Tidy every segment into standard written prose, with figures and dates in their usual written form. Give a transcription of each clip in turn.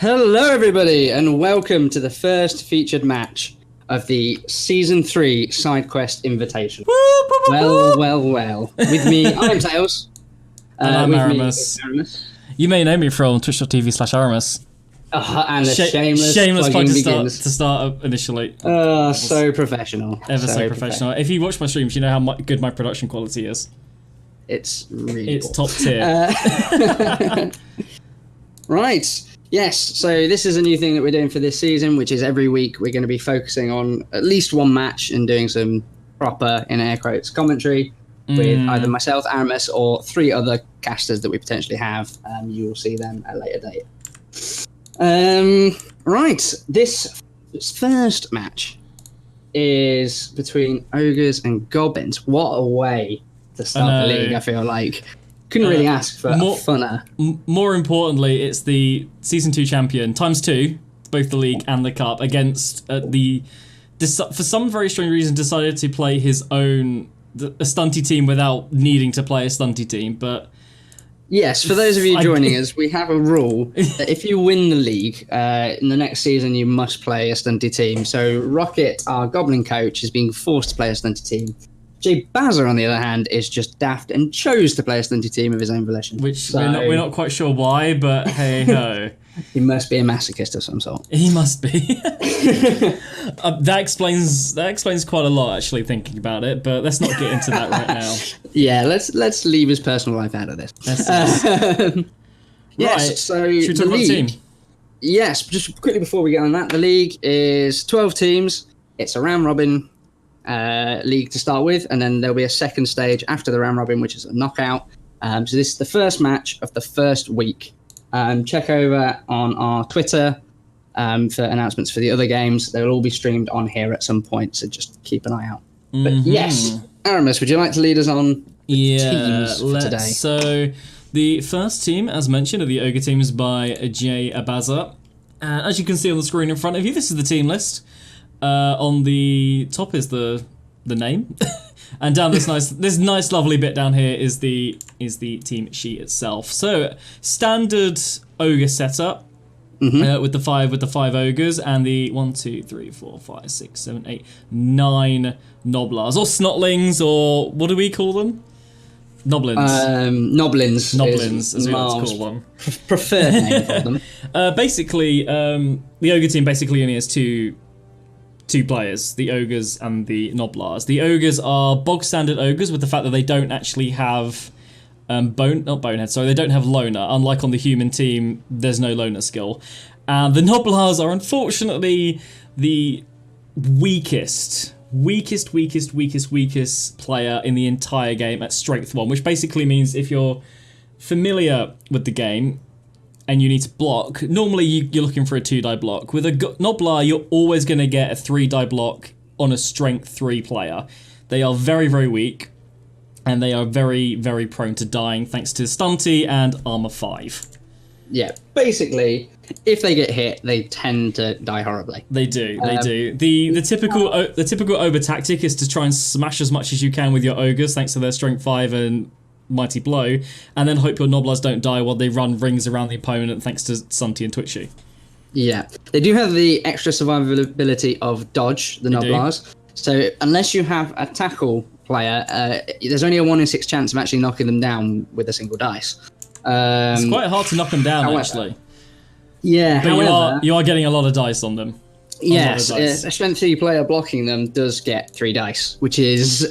Hello, everybody, and welcome to the first featured match of the Season 3 SideQuest Invitational. Well. With me, I'm Tails. And I'm Aaramus. You may know me from twitch.tv/Aaramus. And the shameless plug to start initially. So professional. Ever so professional. If you watch my streams, you know how good my production quality is. It's really top tier. Right. Yes, so this is a new thing that we're doing for this season, which is every week we're going to be focusing on at least one match and doing some proper, in air quotes, commentary with either myself, Aaramus, or 3 other casters that we potentially have. You will see them at a later date. Right, this first match is between Ogres and Goblins. What a way to start the league, I feel like. Couldn't really ask for funner. More importantly, it's the Season 2 champion, ×2, both the league and the cup, against for some very strange reason, decided to play his own, a stunty team without needing to play a stunty team, but... Yes, for those of you joining us, we have a rule that if you win the league, in the next season you must play a stunty team. So Rocket, our Goblin coach, is being forced to play a stunty team. Jbazza, on the other hand, is just daft and chose to play a stunty team of his own volition. Which we're not quite sure why, but hey ho. He must be a masochist of some sort. He must be. That explains quite a lot, actually, thinking about it. But let's not get into that right now. Yeah, let's leave his personal life out of this. Yes. Right. So should we talk about the team? Yes. Just quickly before we get on that, the league is 12 teams. It's a round robin league to start with, and then there'll be a second stage after the round robin, which is a knockout. So this is the first match of the first week. Check over on our Twitter for announcements for the other games. They'll all be streamed on here at some point, so just keep an eye out. But yes, Aaramus, would you like to lead us on the teams for today? So the first team, as mentioned, are the Ogre teams by Jbazza. And as you can see on the screen in front of you, this is the team list. On the top is the name, and down this nice lovely bit down here is the team sheet itself. So standard ogre setup with the five ogres and the 1, 2, 3, 4, 5, 6, 7, 8, 9 noblars or snotlings, or what do we call them? Noblins. Noblins is what it's called them. Preferred name for them. Basically, the ogre team basically only has two players, the ogres and the noblars. The ogres are bog standard ogres with the fact that they don't actually have they don't have loner. Unlike on the human team, there's no loner skill. And the noblars are unfortunately the weakest player in the entire game at strength 1, which basically means if you're familiar with the game and you need to block, normally you're looking for a 2-die block. With a Noblar, you're always going to get a 3-die block on a strength 3 player. They are very, very weak, and they are very, very prone to dying thanks to Stunty and Armor 5. Yeah, basically, if they get hit, they tend to die horribly. They do. The typical ogre tactic is to try and smash as much as you can with your ogres, thanks to their strength 5 and mighty blow, and then hope your noblars don't die while they run rings around the opponent thanks to Sunty and Twitchy. Yeah. They do have the extra survivability of dodge, the noblars. So unless you have a tackle player, there's only a 1 in 6 chance of actually knocking them down with a single dice. It's quite hard to knock them down, actually. Yeah, but you are getting a lot of dice on them. Yes, a strength 3 player blocking them does get 3 dice, which is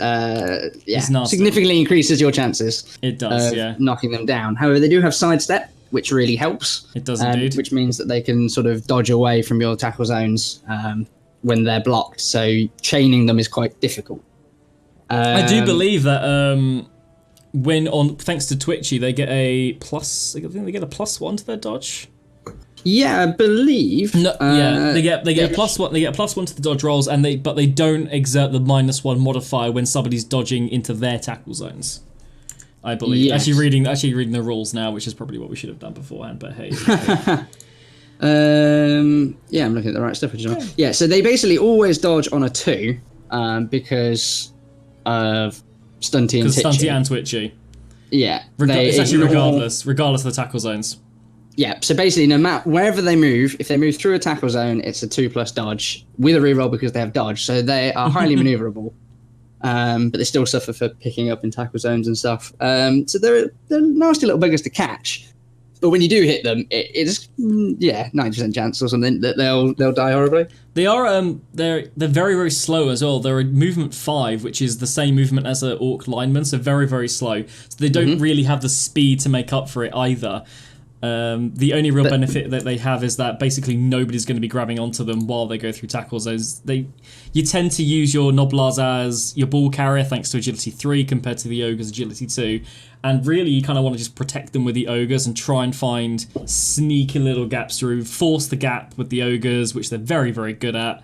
significantly increases your chances. It does, knocking them down. However, they do have sidestep, which really helps. It does indeed. Which means that they can sort of dodge away from your tackle zones when they're blocked. So chaining them is quite difficult. I do believe that thanks to Twitchy, they get a plus. I think they get a +1 to their dodge. Yeah, I believe. No, they get a +1. They get a +1 to the dodge rolls, but they don't exert the -1 modifier when somebody's dodging into their tackle zones. I believe. Yes. Actually reading the rules now, which is probably what we should have done beforehand. But hey. Yeah, I'm looking at the right stuff. Yeah, so they basically always dodge on a 2 because of Stunty and Twitchy. Stunty and Twitchy. Yeah. It's actually regardless of the tackle zones. Yeah, so basically, no matter wherever they move, if they move through a tackle zone, it's a 2+ dodge with a reroll because they have dodge. So they are highly maneuverable, but they still suffer for picking up in tackle zones and stuff. So they're nasty little buggers to catch. But when you do hit them, it's 90% chance or something that they'll die horribly. They are they're very, very slow as well. They're a movement 5, which is the same movement as an orc lineman, so very, very slow. So they don't really have the speed to make up for it either. The only real benefit that they have is that basically nobody's going to be grabbing onto them while they go through tackle zones. You tend to use your Noblars as your ball carrier thanks to agility 3 compared to the ogres agility 2, and really you kind of want to just protect them with the ogres and try and find sneaky little gaps through, force the gap with the ogres, which they're very, very good at.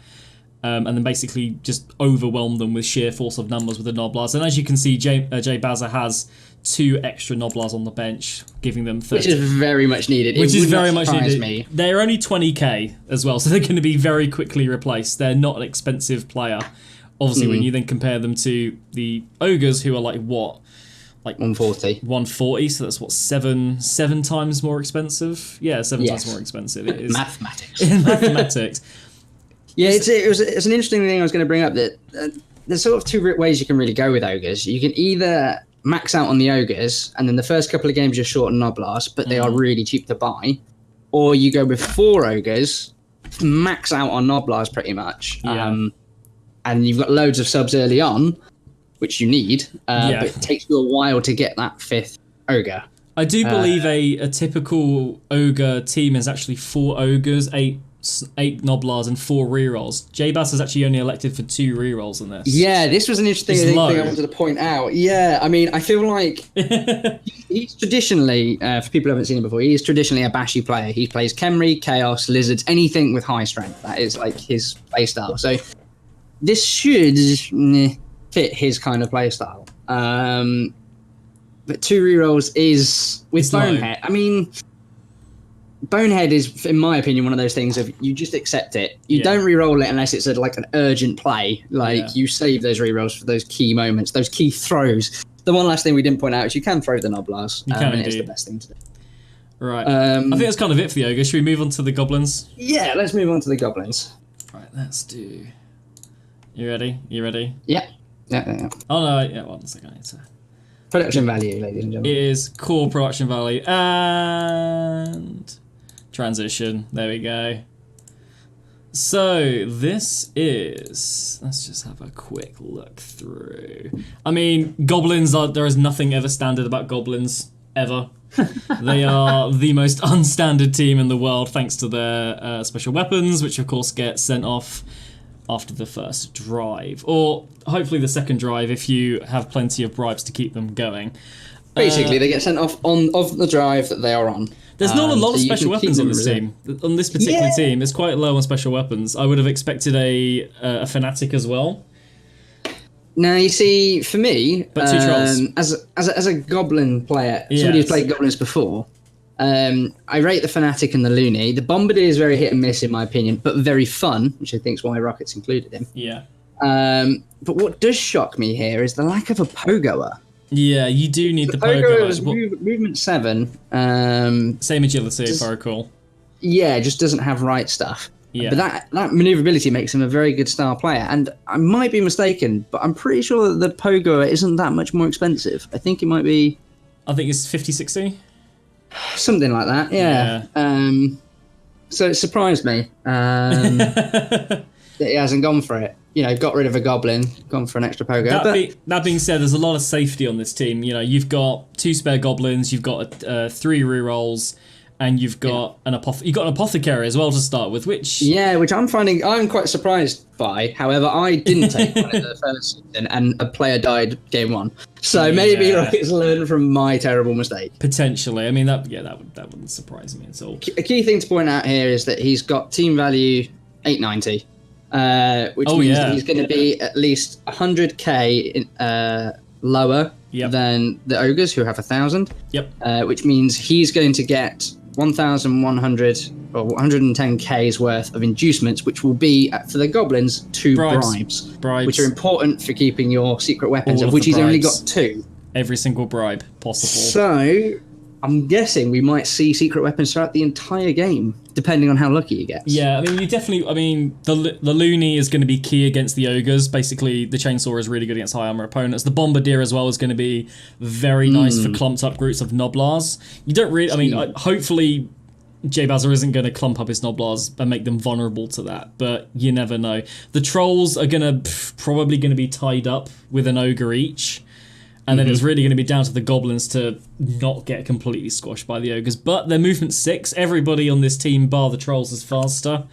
And then basically just overwhelm them with sheer force of numbers with the Noblars. And as you can see, Jbazza has 2 extra Noblars on the bench, giving them 30. Which is very much needed. Which is very much needed. Me. They're only 20k as well, so they're going to be very quickly replaced. They're not an expensive player. Obviously, when you then compare them to the ogres, who are like 140. 140, so that's seven times more expensive? Yeah, 7 times more expensive. It is. Mathematics. Mathematics. Yeah, it's an interesting thing I was going to bring up, that there's sort of 2 ways you can really go with ogres. You can either max out on the ogres, and then the first couple of games you're short on Noblars, but they are really cheap to buy. Or you go with 4 ogres, max out on Noblars pretty much, and you've got loads of subs early on, which you need, but it takes you a while to get that 5th ogre. I do believe a typical ogre team is actually 4 ogres, 8 Noblars and 4 rerolls. Jbazza is actually only elected for 2 rerolls in this. Yeah, this was an interesting thing I wanted to point out. Yeah, I mean, I feel like he's traditionally, for people who haven't seen him before, he's traditionally a bashy player. He plays Khemri, Chaos, Lizards, anything with high strength. That is like his playstyle. So this should fit his kind of playstyle. But 2 rerolls is with Bonehead. I mean, Bonehead is, in my opinion, one of those things of you just accept it. You don't re-roll it unless it's an urgent play. You save those re-rolls for those key moments, those key throws. The one last thing we didn't point out is you can throw the Noblars. And it's the best thing to do. Right. I think that's kind of it for the ogre. Should we move on to the goblins? Yeah, let's move on to the goblins. Right, let's do... You ready? Yeah. Oh, no, yeah, 1 second. I need to... Production value, ladies and gentlemen. It is core production value. And... transition. There we go. So this is... Let's just have a quick look through. I mean, goblins are... There is nothing ever standard about goblins, ever. They are the most unstandard team in the world, thanks to their special weapons, which of course get sent off after the first drive. Or hopefully the second drive if you have plenty of bribes to keep them going. Basically, they get sent off of the drive that they are on. There's not a lot of special weapons on this team. On this particular team, it's quite low on special weapons. I would have expected a fanatic as well. Now, you see, for me, but 2 trolls. As a goblin player, somebody who's played goblins before, I rate the fanatic and the loony. The bombardier is very hit and miss in my opinion, but very fun, which I think is why Rocket's included him. Yeah. But what does shock me here is the lack of a pogoer. Yeah, you do need the pogoer. Is movement 7. Same agility, if I recall. Yeah, just doesn't have right stuff. Yeah. But that maneuverability makes him a very good style player. And I might be mistaken, but I'm pretty sure that the pogoer isn't that much more expensive. I think it might be... I think it's 50, 60? Something like that, yeah. So it surprised me that he hasn't gone for it. Got rid of a goblin, gone for an extra pogo. That being said, there's a lot of safety on this team. You've got 2 spare goblins, you've got 3 rerolls, and you've got an apothecary as well to start with, which I'm quite surprised by. However, I didn't take one in the first season, and a player died game 1. So maybe Rocket's learned from my terrible mistake. Potentially, I mean that wouldn't surprise me at all. A key thing to point out here is that he's got team value 890. Which means that he's going to be at least 100k lower than the ogres, who have 1,000. Yep. Which means he's going to get 1,100 or 110k's worth of inducements, which will be for the goblins 2 bribes, which are important for keeping your secret weapons, of which he's only got 2. Every single bribe possible. So I'm guessing we might see secret weapons throughout the entire game, depending on how lucky he gets. Yeah, I mean, the Looney is going to be key against the Ogres. Basically, the Chainsaw is really good against high armor opponents. The Bombardier as well is going to be very nice for clumped up groups of Noblars. You don't really, I mean, hopefully Jbazza isn't going to clump up his Noblars and make them vulnerable to that, but you never know. The Trolls are probably going to be tied up with an Ogre each. And then it's really going to be down to the Goblins to not get completely squashed by the Ogres. But their movement 6, everybody on this team, bar the Trolls, is faster.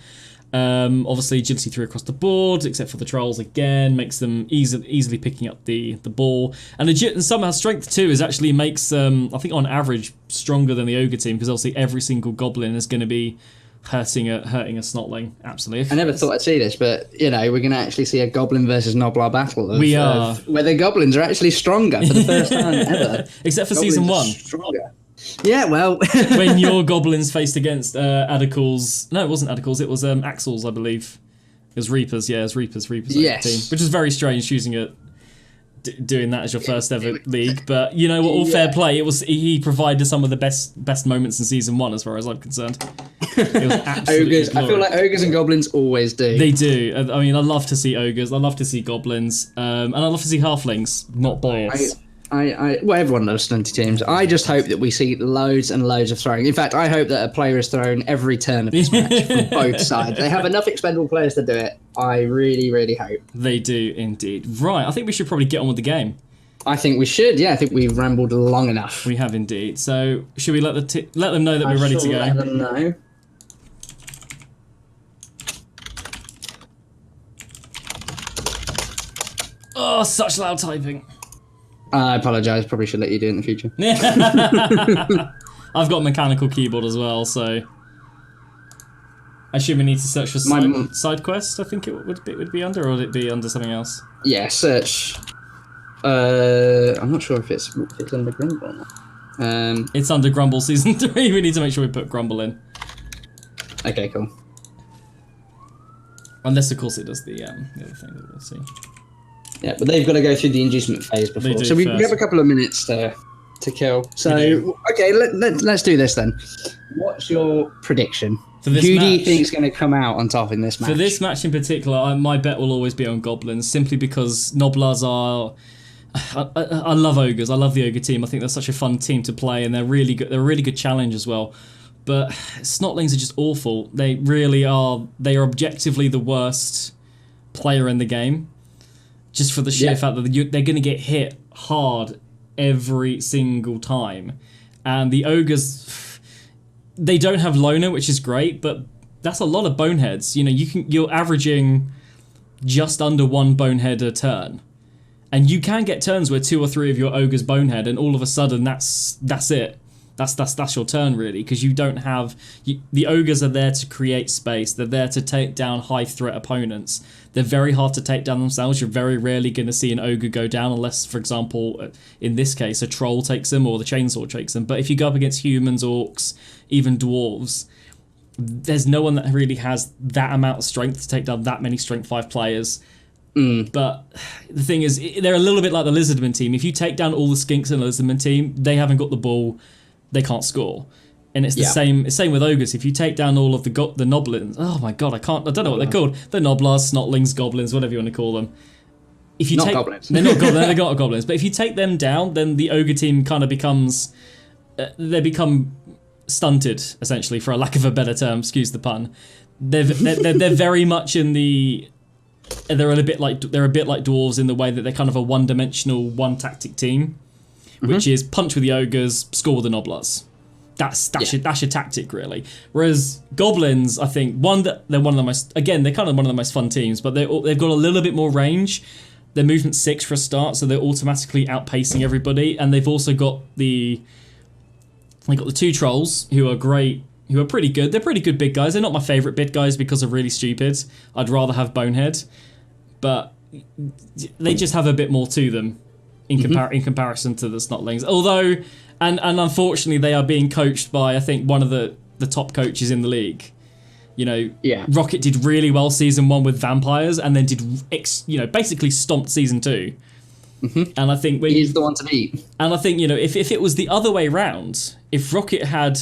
Obviously, agility 3 across the board, except for the Trolls again, makes them easily picking up the ball. And somehow strength 2 is actually makes, I think on average, stronger than the Ogre team, because obviously every single Goblin is going to be hurting a Snotling. Absolutely. I never thought I'd see this, but we're going to actually see a Goblin versus Noblar battle. Where the Goblins are actually stronger for the first time ever. Except for Goblins season 1. Stronger. Yeah, well, when your Goblins faced against Adicals. No, it wasn't Adicals. It was Axles, I believe. It was Reapers. Yeah, it was Reapers. Yes. Team, which is very strange choosing doing that as your first ever league, but you know what? All fair play. It was he provided some of the best moments in season 1, as far as I'm concerned. It was absolutely Ogres. I feel like Ogres and Goblins always do. They do. I mean, I love to see Ogres. I love to see Goblins, and I love to see Halflings, not Boars. Well, everyone loves stunty teams. I just hope that we see loads and loads of throwing. In fact, I hope that a player is thrown every turn of this match from both sides. They have enough expendable players to do it. I really, really hope. They do indeed. Right, I think we should probably get on with the game. I think we should. Yeah, I think we've rambled long enough. We have indeed. So, should we let them know that we're ready to go? Let them know. Oh, such loud typing. I apologise. Probably should let you do it in the future. I've got a mechanical keyboard as well, so I assume we need to search for SideQuest. I think it would be under, or would it be under something else? Yeah, search. I'm not sure if it's under Grumble or not. It's under Grumble season 3. We need to make sure we put Grumble in. Okay, cool. Unless, of course, it does the other thing that we'll see. Yeah, but they've got to go through the inducement phase before. So we have a couple of minutes to kill. So, okay, let's do this then. What's your prediction? Who do you think is going to come out on top in this match? For this match in particular, my bet will always be on Goblins, simply because Noblars are... I love Ogres. I love the Ogre team. I think they're such a fun team to play, and they're really good. They're a really good challenge as well. But Snotlings are just awful. They really are. They are objectively the worst player in the game. Just for the sheer fact that they're going to get hit hard every single time. And the Ogres, they don't have Loner, which is great, but that's a lot of boneheads. You know, you're averaging just under 1 bonehead a turn. And you can get turns where 2 or 3 of your Ogres bonehead, and all of a sudden that's it. That's your turn, really, because you don't have... the Ogres are there to create space. They're there to take down high-threat opponents. They're very hard to take down themselves. You're very rarely going to see an Ogre go down unless, for example, in this case, a Troll takes them or the Chainsaw takes them. But if you go up against humans, orcs, even dwarves, there's no one that really has that amount of strength to take down that many strength 5 players. But the thing is, they're a little bit like the Lizardman team. If you take down all the Skinks in the Lizardman team, they haven't got the ball, they can't score. And it's the same with Ogres. If you take down all of the Noblins, oh my god, I don't know what they're called. The Noblars, Snotlings, Goblins, whatever you want to call them. If you Goblins. They're not Goblins, they're not Goblins. But if you take them down, then the Ogre team kind of becomes... they become stunted, essentially, for a lack of a better term, excuse the pun. They're very much in the... They're a bit like dwarves in the way that they're kind of a one-dimensional, one-tactic team, which is punch with the Ogres, score with the Noblars. That's your tactic, really. Whereas Goblins, I think, they're one of the most... Again, they're kind of one of the most fun teams, but they've got a little bit more range. They're movement 6 for a start, so they're automatically outpacing everybody, and they've also got the 2 Trolls, who are great, who are pretty good. They're pretty good big guys. They're not my favourite big guys because they're really stupid. I'd rather have Bonehead. But they just have a bit more to them in comparison to the Snotlings. Although, and unfortunately, they are being coached by, I think, one of the top coaches in the league. You know, Rocket did really well season 1 with vampires, and then basically stomped season 2. And I think he's the one to beat. And I think, if it was the other way round, if Rocket had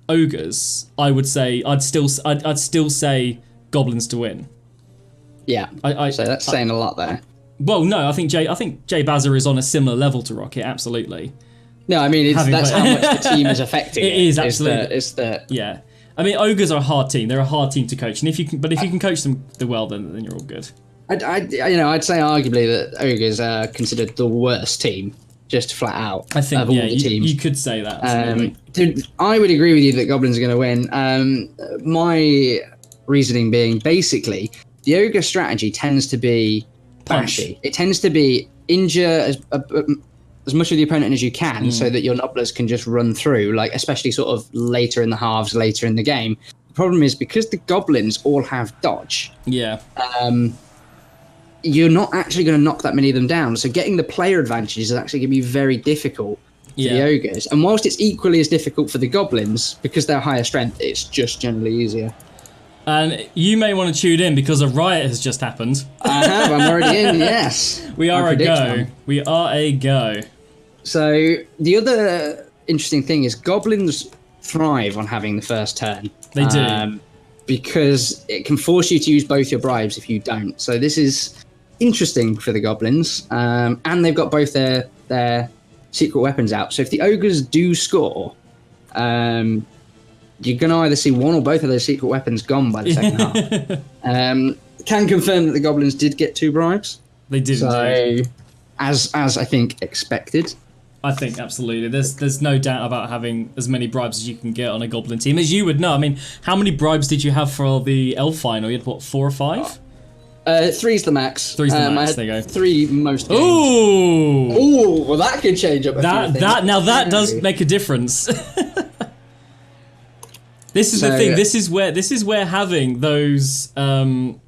Ogres, I would say I'd still say Goblins to win. Yeah, so that's saying a lot there. Well, no, I think Jbazza is on a similar level to Rocket, absolutely. No, I mean that's how much the team is affecting. It is absolutely. It's the yeah. I mean, Ogres are a hard team. They're a hard team to coach, and if you can coach them well, then you're all good. I'd say arguably that Ogres are considered the worst team, just flat out. I think of all the teams. You could say that. Absolutely. I would agree with you that Goblins are going to win. My reasoning being basically the Ogre strategy tends to be bashy. It tends to be injure as much of the opponent as you can, so that your nobblers can just run through, like especially sort of later in the halves, later in the game. The problem is because the Goblins all have dodge. Yeah. You're not actually going to knock that many of them down. So getting the player advantages is actually going to be very difficult for the Ogres. And whilst it's equally as difficult for the Goblins, because they're higher strength, it's just generally easier. And you may want to tune in because a riot has just happened. I have. I'm already in, yes. We are a go. We are a go. So the other interesting thing is Goblins thrive on having the first turn. They do. Because it can force you to use both your bribes if you don't. So this is interesting for the Goblins. And they've got both their secret weapons out. So if the Ogres do score, you're going to either see one or both of those secret weapons gone by the second half. Can confirm that the Goblins did get 2 bribes. They did. So, as I think expected. I think absolutely. There's no doubt about having as many bribes as you can get on a Goblin team, as you would know. I mean, how many bribes did you have for the Elf final? You had what, 4 or 5? 3's the max. 3's the max. There you go. 3 most games. Ooh, well that could change up. That does make a difference. This is the thing. This is where having that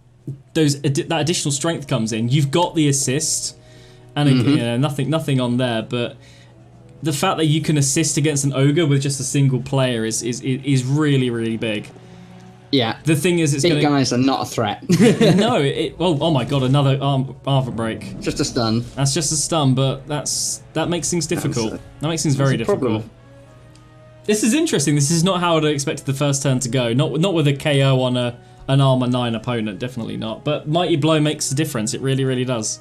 additional strength comes in. You've got the assist, and nothing on there, but the fact that you can assist against an ogre with just a single player is really, really big. Yeah. The thing is, it's big guys are not a threat. No. Oh my god, another armor break. Just a stun. That's just a stun, but that makes things difficult. That makes things very difficult. Problem. This is interesting. This is not how I'd expected the first turn to go. Not with a KO on an armor 9 opponent. Definitely not. But Mighty Blow makes a difference. It really, really does.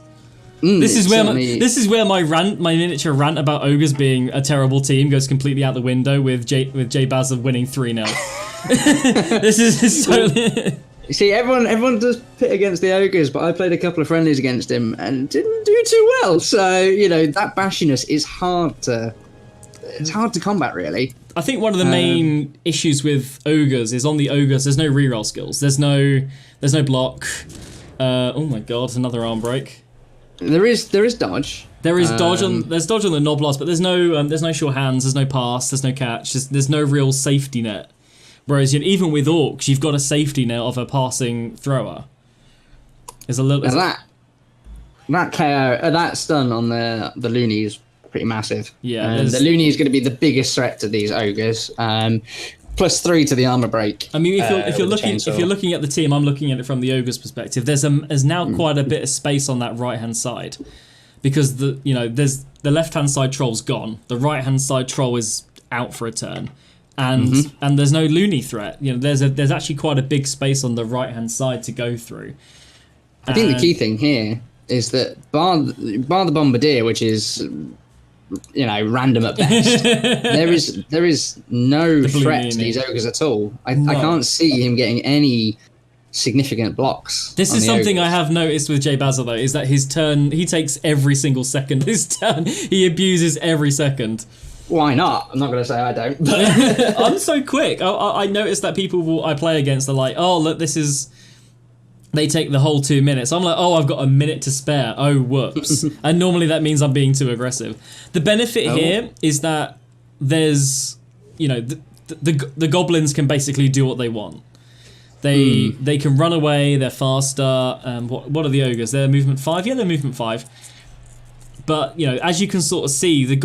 This is where my miniature rant about Ogres being a terrible team goes completely out the window with Jbazza winning 3-0. This is totally. You see, everyone does pit against the Ogres, but I played a couple of friendlies against him and didn't do too well. So that bashiness is hard to combat, really. I think one of the main issues with Ogres is on the Ogres there's no reroll skills. There's no block. Oh my god, another arm break. There is dodge. There's dodge on the Noblars, but there's no sure hands, there's no pass, there's no catch, there's no real safety net. Whereas even with Orcs, you've got a safety net of a passing thrower. There's a little that KO that stun on the Looney is pretty massive. Yeah, the Looney is going to be the biggest threat to these Ogres. +3 to the armor break. I mean, if you're looking at the team, I'm looking at it from the Ogres perspective. There's now quite a bit of space on that right hand side, because there's the left hand side troll's gone, the right hand side troll is out for a turn, and there's no Looney threat. There's actually quite a big space on the right hand side to go through. I think the key thing here is that bar the Bombardier, which is random at best, there is no threat to these Ogres at all. I can't see him getting any significant blocks. This is something I have noticed with Jbazza though, is that his turn, he takes every single second. His turn, he abuses every second. Why not? I'm not going to say I don't. But I'm so quick. I noticed that people I play against are like, oh look, they take the whole 2 minutes. I'm like, oh, I've got a minute to spare. Oh, whoops. And normally that means I'm being too aggressive. The benefit here is that there's, the Goblins can basically do what they want. They can run away, they're faster. What are the Ogres? They're movement 5? Yeah, they're movement 5. But, as you can sort of see, the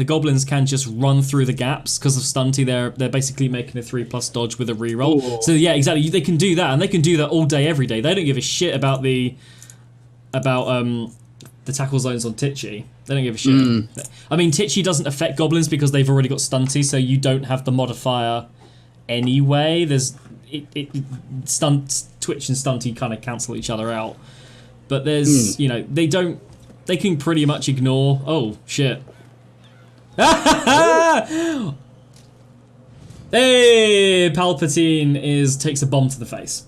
Goblins can just run through the gaps because of stunty. They're basically making a 3+ dodge with a reroll. Ooh. So yeah, exactly. They can do that, and they can do that all day, every day. They don't give a shit about the tackle zones on Titchy. They don't give a shit. I mean, Titchy doesn't affect Goblins because they've already got Stunty, so you don't have the modifier anyway. There's Stunt, Twitch and Stunty kind of cancel each other out. But there's, you know, they can pretty much ignore. Oh shit! Hey, Palpatine takes a bomb to the face.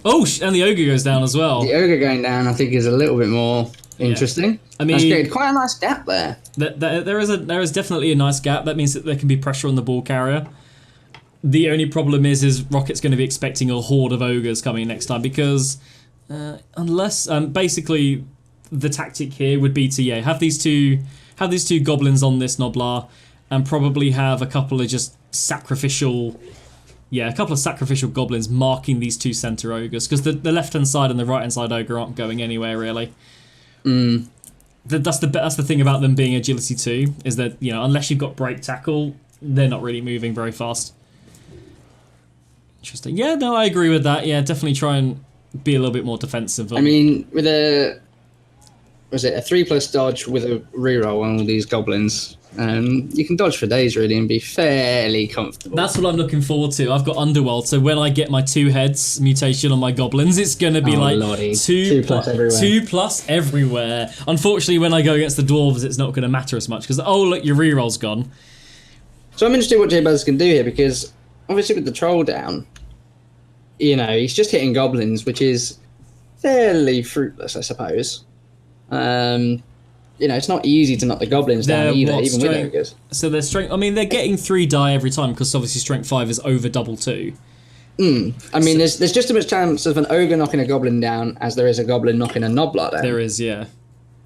Oh, and the ogre goes down as well. The ogre going down, I think, is a little bit more interesting. Yeah. I mean, that's created quite a nice gap there. There is definitely a nice gap. That means that there can be pressure on the ball carrier. The only problem is Rocket's going to be expecting a horde of ogres coming next time because unless basically the tactic here would be to have these two goblins on this Noblar and probably have a couple of just sacrificial. Yeah, a couple of sacrificial goblins marking these two center ogres because the left-hand side and the right-hand side ogre aren't going anywhere really. That's the thing about them being agility 2 is that, you know, unless you've got break tackle, they're not really moving very fast. Interesting. Yeah, no, I agree with that. Yeah, definitely try and be a little bit more defensive. I mean, with a 3+ dodge with a reroll on all these goblins. You can dodge for days really and be fairly comfortable. That's what I'm looking forward to. I've got Underworld, so when I get my 2 heads mutation on my goblins, it's going to be two plus everywhere. Unfortunately, when I go against the dwarves, it's not going to matter as much because, oh, look, your reroll's gone. So I'm interested what Jbazza can do here because obviously with the troll down, you know, he's just hitting goblins, which is fairly fruitless, I suppose. You know, it's not easy to knock the goblins down either, even with ogres. So their strength, I mean, they're getting 3 die every time because obviously strength 5 is over double 2. I mean, there's just as much chance of an ogre knocking a goblin down as there is a goblin knocking a Noblar down. There is, yeah.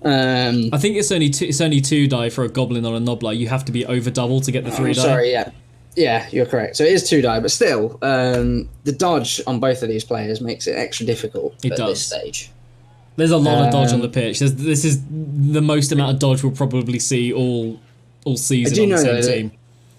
I think it's only 2 die for a goblin on a Noblar. You have to be over double to get the 3 die. Sorry, yeah. Yeah, you're correct. So it is 2 die, but still, the dodge on both of these players makes it extra difficult at this stage. There's a lot of dodge on the pitch. This is the most amount of dodge we'll probably see all season on the same team.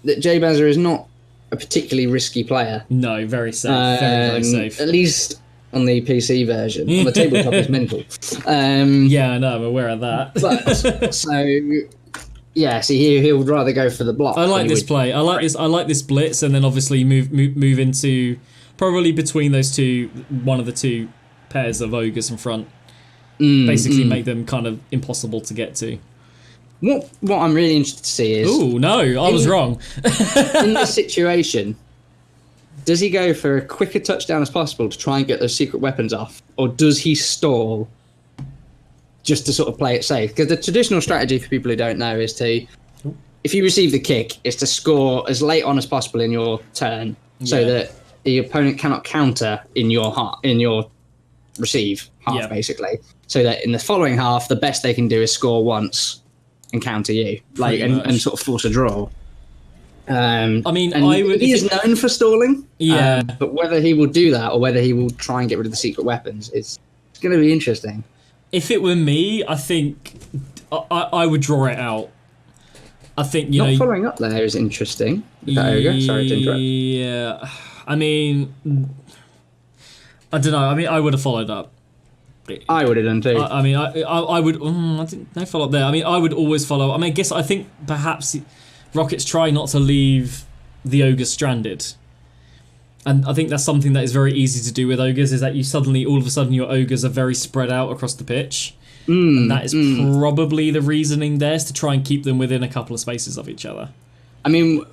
That Jbazza is not a particularly risky player. No, very safe. Very safe. At least on the PC version. On the tabletop is mental. Yeah, I know. I'm aware of that. But, so, yeah, see, he would rather go for the block. I like this play. I like this blitz, and then obviously move into probably between those two, one of the 2 pairs of ogres in front. Basically make them kind of impossible to get to. What I'm really interested to see is... Ooh, no, I was wrong. In this situation, does he go for a quicker touchdown as possible to try and get those secret weapons off? Or does he stall just to sort of play it safe? Because the traditional strategy, for people who don't know, is to... If you receive the kick, is to score as late on as possible in your turn so that the opponent cannot counter in your receive half, basically. So that in the following half, the best they can do is score once and counter you, and sort of force a draw. I mean, he is known for stalling. Yeah, but whether he will do that or whether he will try and get rid of the secret weapons is going to be interesting. If it were me, I think I would draw it out. I think not following up there is interesting. Ogre, sorry to interrupt. Yeah, I mean, I don't know. I mean, I would have followed up. I would have done too. I mean, I would. I didn't no follow up there. I mean, I would always follow. I mean, I think perhaps Rocket's try not to leave the ogres stranded, and I think that's something that is very easy to do with ogres. Is that all of a sudden, your ogres are very spread out across the pitch, and that is probably the reasoning there, is to try and keep them within a couple of spaces of each other. I mean,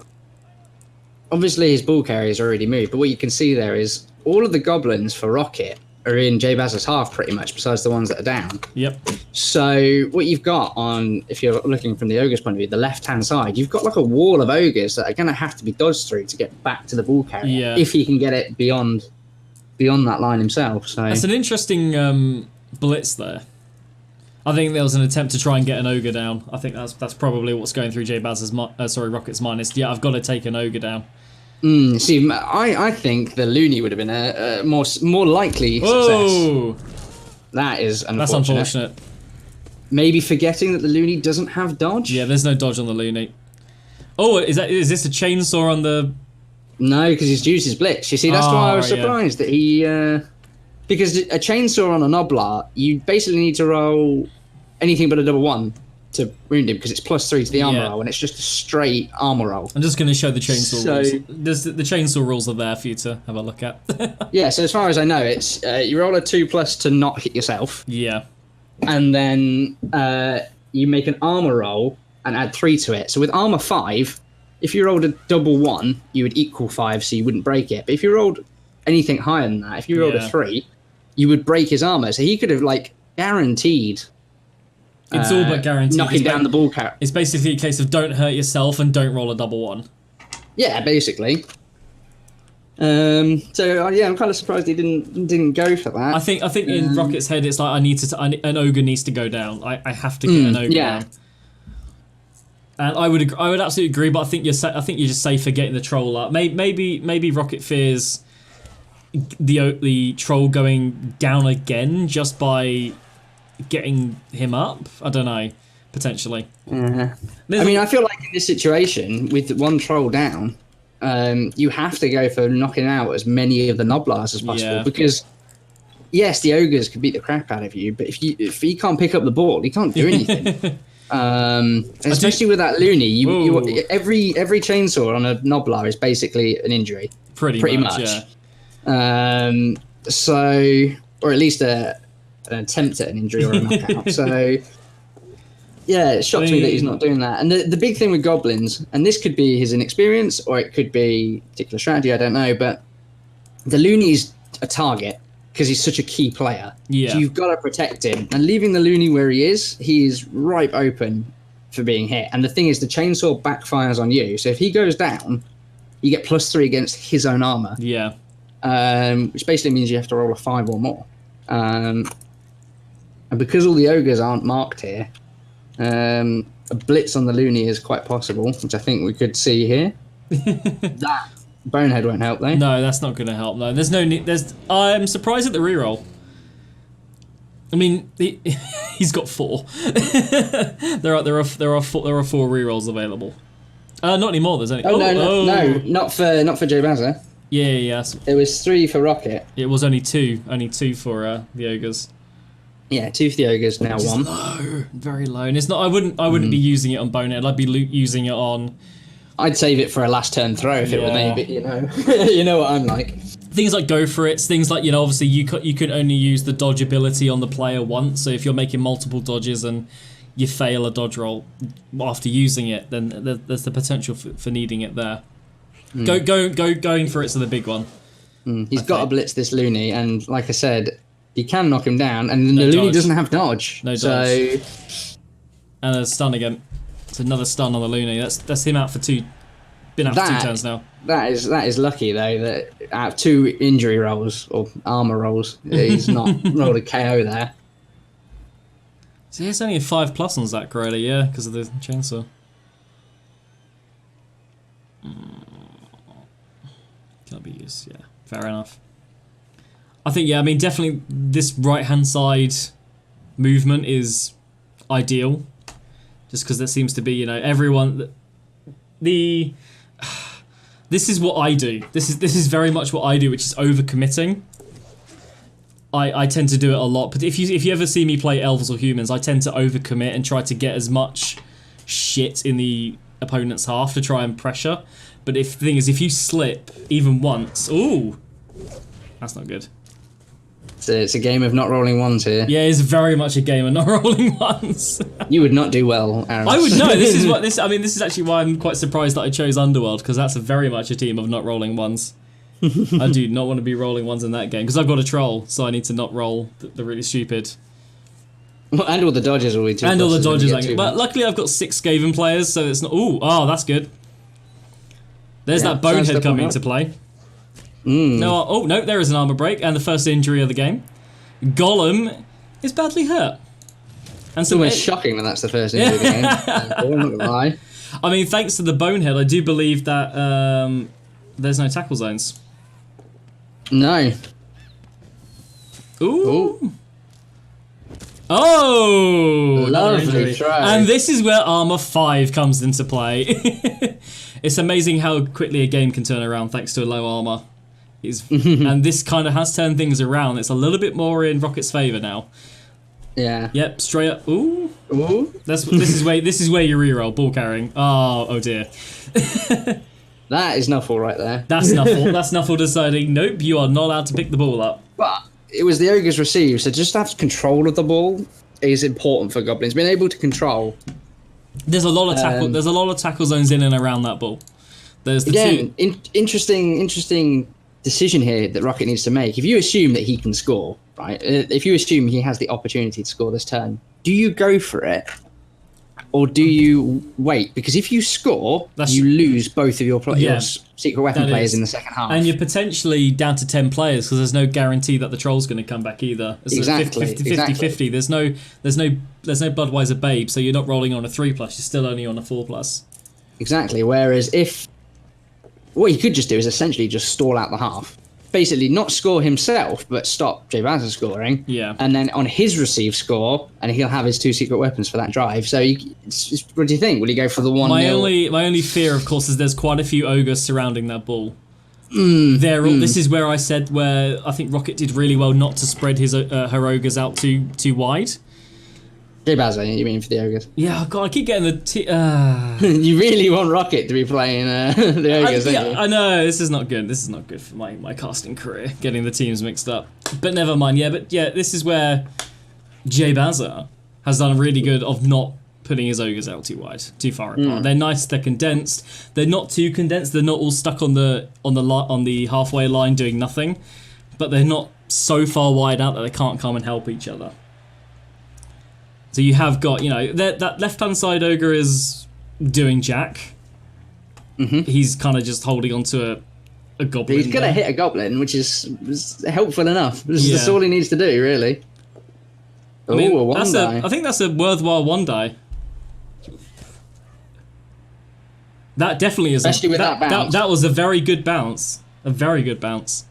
obviously his ball carrier's already moved, but what you can see there is all of the goblins for Rocket are in Jbazza's half pretty much, besides the ones that are down. Yep. So what you've got on, if you're looking from the ogre's point of view, the left-hand side, you've got like a wall of ogres that are going to have to be dodged through to get back to the ball carrier, if he can get it beyond that line himself. So that's an interesting blitz there. I think there was an attempt to try and get an ogre down. I think that's probably what's going through Rocket's mind is, I've got to take an ogre down. See, I think the Looney would have been a more likely success. That is unfortunate. That's unfortunate. Maybe forgetting that the Looney doesn't have dodge? Yeah, there's no dodge on the Looney. Oh, is this a chainsaw on the... No, because he's used his blitz. You see, that's why I was surprised that he because a chainsaw on a Noblar, you basically need to roll anything but a double 1 to wound him because it's +3 to the armor roll, and it's just a straight armor roll. I'm just going to show the chainsaw rules. The chainsaw rules are there for you to have a look at. Yeah, so as far as I know, it's you roll a 2+ to not hit yourself. Yeah. And then you make an armor roll and add 3 to it. So with armor 5, if you rolled a double 1, you would equal 5, so you wouldn't break it. But if you rolled anything higher than that, if you rolled a 3, you would break his armor. So he could have like guaranteed. It's all but guaranteed. Knocking down the ball carrot. It's basically a case of don't hurt yourself and don't roll a double 1. Yeah, basically. So yeah, I'm kind of surprised he didn't go for that. I think in Rocket's head it's like an ogre needs to go down. I have to get an ogre down. And I would absolutely agree, but I think you're just safe for getting the troll up. Maybe Rocket fears the troll going down again just by getting him up. I don't know, potentially. I mean, I feel like in this situation with one troll down, you have to go for knocking out as many of the Noblars as possible because yes, the ogres could beat the crap out of you, but if he can't pick up the ball, he can't do anything. Especially with that loony, you every chainsaw on a Noblar is basically an injury. Pretty much. Yeah. So, or at least an attempt at an injury or a knockout. So, yeah, it shocks me that he's not doing that. And the big thing with Goblins, and this could be his inexperience or it could be particular strategy, I don't know, but the loony's a target because he's such a key player. Yeah. So you've got to protect him. And leaving the loony where he is ripe open for being hit. And the thing is, the chainsaw backfires on you. So if he goes down, you get +3 against his own armor. Yeah. Which basically means you have to roll a 5 or more. And because all the ogres aren't marked here, a blitz on the loony is quite possible, which I think we could see here. That bonehead won't help though. No, that's not going to help. No, there's no need. I'm surprised at the reroll. I mean, he's got 4. there are 4 rerolls available. Not anymore. There's only. No, not for Jbazza. Yeah. There was 3 for Rocket. It was only 2 for the ogres. Yeah, 2 for the ogres, now 1. Low, very low. And it's not. I wouldn't be using it on Bonehead. I'd be using it on. I'd save it for a last turn throw if it were me, but you know, you know what I'm like. Things like go for it. Things like obviously you can only use the dodge ability on the player once. So if you're making multiple dodges and you fail a dodge roll after using it, then there's the potential for needing it there. Going for it's the big one. He's got to blitz this loony, and like I said, he can knock him down, and the loony doesn't have dodge. No dodge. And a stun again. It's another stun on the loony. That's him out for 2. Been out for 2 turns now. That is lucky though that out of 2 injury rolls or armor rolls, he's not rolled a KO there. So it's only a 5+ on Zach Riley, yeah, because of the chainsaw. Can't be used, yeah. Fair enough. I think, I mean, definitely this right-hand side movement is ideal. Just because there seems to be, everyone... This is what I do. This is very much what I do, which is overcommitting. I tend to do it a lot, but if you ever see me play elves or humans, I tend to overcommit and try to get as much shit in the opponent's half to try and pressure. But the thing is, if you slip even once, ooh, that's not good. It's a game of not rolling ones here. Yeah, it's very much a game of not rolling ones. You would not do well, Aaramus. I would know. This is actually why I'm quite surprised that I chose Underworld, because that's very much a team of not rolling ones. I do not want to be rolling ones in that game because I've got a troll, so I need to not roll the really stupid. Well, and all the dodges will be too. And all the dodges, but luckily I've got 6 Skaven players, so it's not. Oh, that's good. There's that bonehead coming into play. No, no, there is an armor break and the first injury of the game. Golem is badly hurt. And it's almost shocking that that's the first injury of the game. I'm not gonna lie. I mean, thanks to the bonehead, I do believe that there's no tackle zones. No. Ooh. Oh! Lovely try. And this is where armor 5 comes into play. It's amazing how quickly a game can turn around thanks to a low armor. And this kind of has turned things around. It's a little bit more in Rocket's favour now. Yeah. Yep, straight up. Ooh. Ooh. This is where you reroll ball carrying. Oh dear. That is Nuffle right there. That's Nuffle. That's Nuffle deciding, nope, you are not allowed to pick the ball up. But it was the Ogres receive, so just to have control of the ball is important for Goblins. Being able to control. There's a lot of tackle. There's a lot of tackle zones in and around that ball. There's the interesting decision here that Rocket needs to make. If you assume that he can score, right? If you assume he has the opportunity to score this turn, do you go for it? Or do you wait? Because if you score, you lose both of your secret weapon players in the second half. And you're potentially down to 10 players because there's no guarantee that the troll's going to come back either. It's exactly. 50-50. There's no Budweiser Babe, so you're not rolling on a 3+, you're still only on a 4+. Exactly. Whereas what he could just do is essentially just stall out the half. Basically not score himself, but stop Jbazza scoring. Yeah. And then on his receive score, and he'll have his 2 secret weapons for that drive. So what do you think? Will he go for the 1-0? My only fear, of course, is there's quite a few ogres surrounding that ball. This is where I said where I think Rocket did really well not to spread her ogres out too wide. Jbazza, you mean for the Ogres? Yeah, God, I keep getting You really want Rocket to be playing the Ogres, don't you? I know, this is not good. This is not good for my casting career, getting the teams mixed up. But never mind, this is where Jbazza has done really good of not putting his ogres out too wide, too far apart. They're nice, they're condensed. They're not too condensed, they're not all stuck on the halfway line doing nothing. But they're not so far wide out that they can't come and help each other. So you have got, that left-hand side ogre is doing jack. He's kind of just holding onto a goblin. He's going to hit a goblin, which is helpful enough. That's all he needs to do, really. I think that's a worthwhile 1 die. That definitely is. Especially with that bounce. That was a very good bounce. A very good bounce.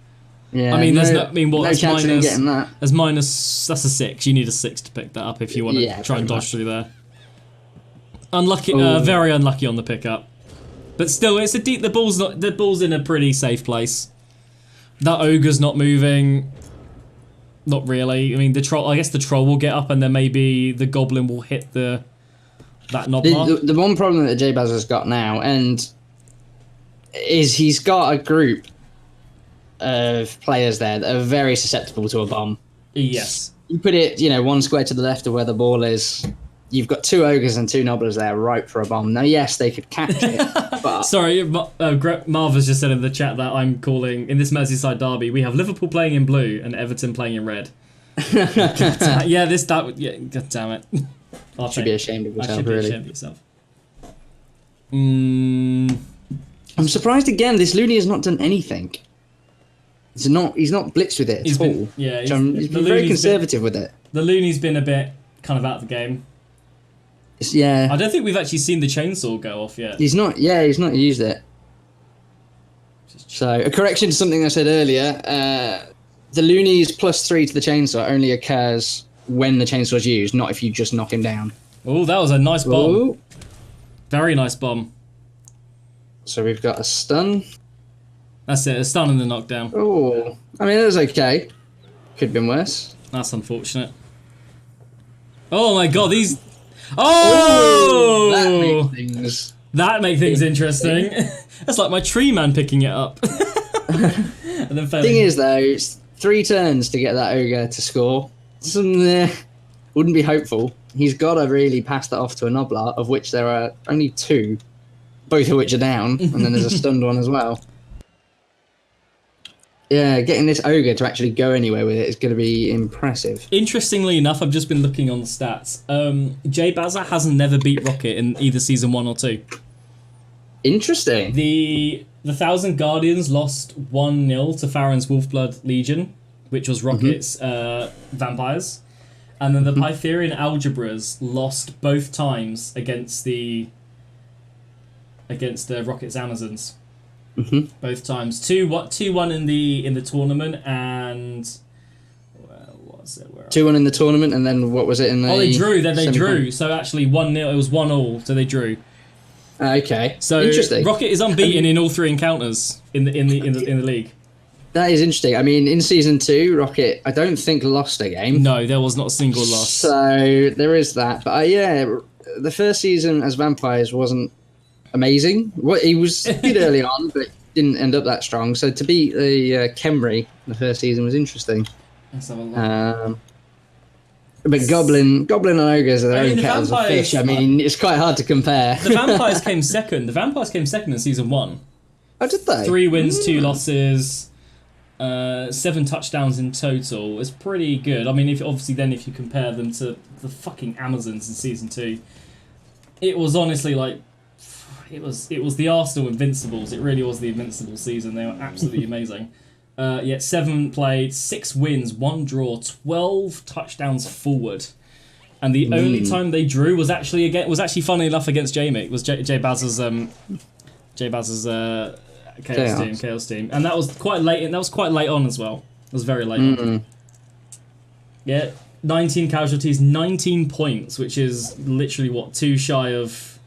Yeah, I mean, no that's chance of him getting that. That's a 6. You need a 6 to pick that up if you want to try and dodge through there. Unlucky, very unlucky on the pickup. But still, it's the ball's in a pretty safe place. That ogre's not moving. Not really. I mean, I guess the troll will get up, and then maybe the goblin will hit that knob. The one problem that Jbazza's got now, is he's got a group of players there that are very susceptible to a bomb. Yes. You put it, 1 square to the left of where the ball is. You've got 2 ogres and 2 nobblers there ripe for a bomb. Now, yes, they could catch it, but... Sorry, Marv has just said in the chat that I'm calling, in this Merseyside derby, we have Liverpool playing in blue and Everton playing in red. God damn it. You should be ashamed of yourself, really. really. Ashamed of yourself. I'm surprised again, this Looney has not done anything. He's not blitzed with it at all. He's been very conservative with it. The Looney's been a bit kind of out of the game. Yeah. I don't think we've actually seen the chainsaw go off yet. He's not used it. So, a correction to something I said earlier, the Looney's +3 to the chainsaw only occurs when the chainsaw's used, not if you just knock him down. Oh, that was a nice bomb. Ooh. Very nice bomb. So we've got a stun. That's it, a stun and the knockdown. Oh, I mean, that was okay. Could have been worse. That's unfortunate. Oh my god, these... Oh! That makes things interesting. That's like my tree man picking it up. And then failing. Thing is, though, it's 3 turns to get that ogre to score. Wouldn't be hopeful. He's got to really pass that off to a Noblar, of which there are only 2, both of which are down, and then there's a stunned one as well. Yeah, getting this ogre to actually go anywhere with it is going to be impressive. Interestingly enough, I've just been looking on the stats. Jbazza hasn't never beat Rocket in either season 1 or 2. Interesting. The Thousand Guardians lost 1-0 to Farron's Wolfblood Legion, which was Rocket's vampires. And then the Pytherian Algebras lost both times against the Rocket's Amazons. Both times. 2-1 in the tournament, and what was it? 2-1 in the tournament, and then what was it in the? Oh, they drew. Then they drew. So actually 1-0. It was 1-1. So they drew. Okay. So interesting. Rocket is unbeaten in all 3 encounters in the league. That is interesting. I mean, in Season 2, Rocket, I don't think lost a game. No, there was not a single loss. So there is that. But yeah, the first season as Vampires wasn't amazing. He was good early on, but didn't end up that strong. So to beat the Khemri the first season was interesting. Let's have a look. But Goblin and Ogres are their own kettles of fish. I mean, it's quite hard to compare. The Vampires came second. The Vampires came second in Season 1. Oh, did they? 3 wins, 2 losses, 7 touchdowns in total. It's pretty good. I mean, if you compare them to the fucking Amazons in Season 2, it was honestly like it was the Arsenal Invincibles. It really was the Invincible season. They were absolutely amazing. 7 played, 6 wins, 1 draw, 12 touchdowns forward. And the only time they drew was actually funny enough against Jamie. Was Jbazza's Chaos team. And that was quite late, and that was quite late on as well. It was very late on. Yeah, 19 casualties, 19 points, which is literally 2 shy of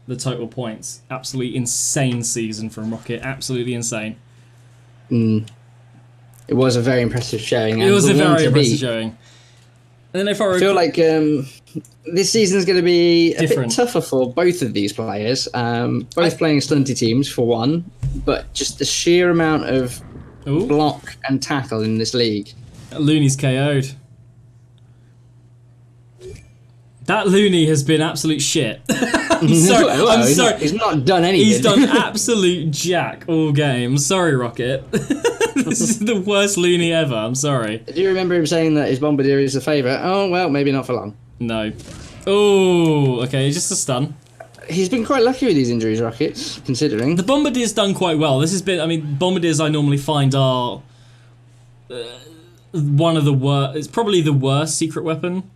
the total points. Absolutely insane season from Rocket. Absolutely insane. It was a very impressive showing. It was a very impressive showing. And then I feel like this season is going to be a bit tougher for both of these players. Both playing stunty teams for one, but just the sheer amount of block and tackle in this league. Looney's KO'd. That Looney has been absolute shit. I'm sorry. He's not done anything. He's done absolute jack all game. Sorry, Rocket. This is the worst Looney ever. I'm sorry. Do you remember him saying that his Bombardier is a favourite? Oh, well, maybe not for long. No. Oh, okay, just a stun. He's been quite lucky with these injuries, Rockets, considering. The Bombardier's done quite well. This has been, I mean, Bombardiers I normally find are one of the worst, it's probably the worst secret weapon.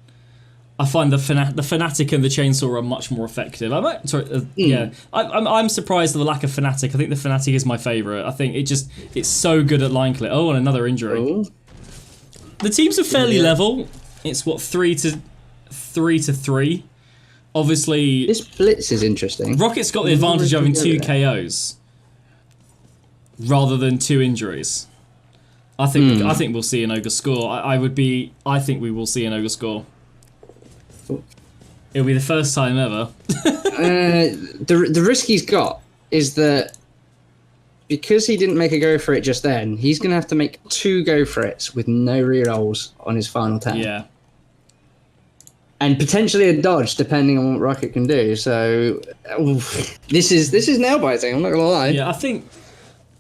I find the Fanatic and the Chainsaw are much more effective. I'm surprised at the lack of Fanatic. I think the Fanatic is my favourite. I think it's so good at line clip. Oh, and another injury. Ooh. The teams are fairly level. It's 3 to 3. Obviously, this blitz is interesting. Rocket's got the advantage of having 2 KOs rather than 2 injuries. I think we'll see an Ogre score. I think we will see an Ogre score. It'll be the first time ever. The risk he's got is that because he didn't make a go for it just then, he's going to have to make 2 go for it with no rerolls on his final turn. Yeah. And potentially a dodge, depending on what Rocket can do. So this is nail biting. I'm not gonna lie. Yeah, I think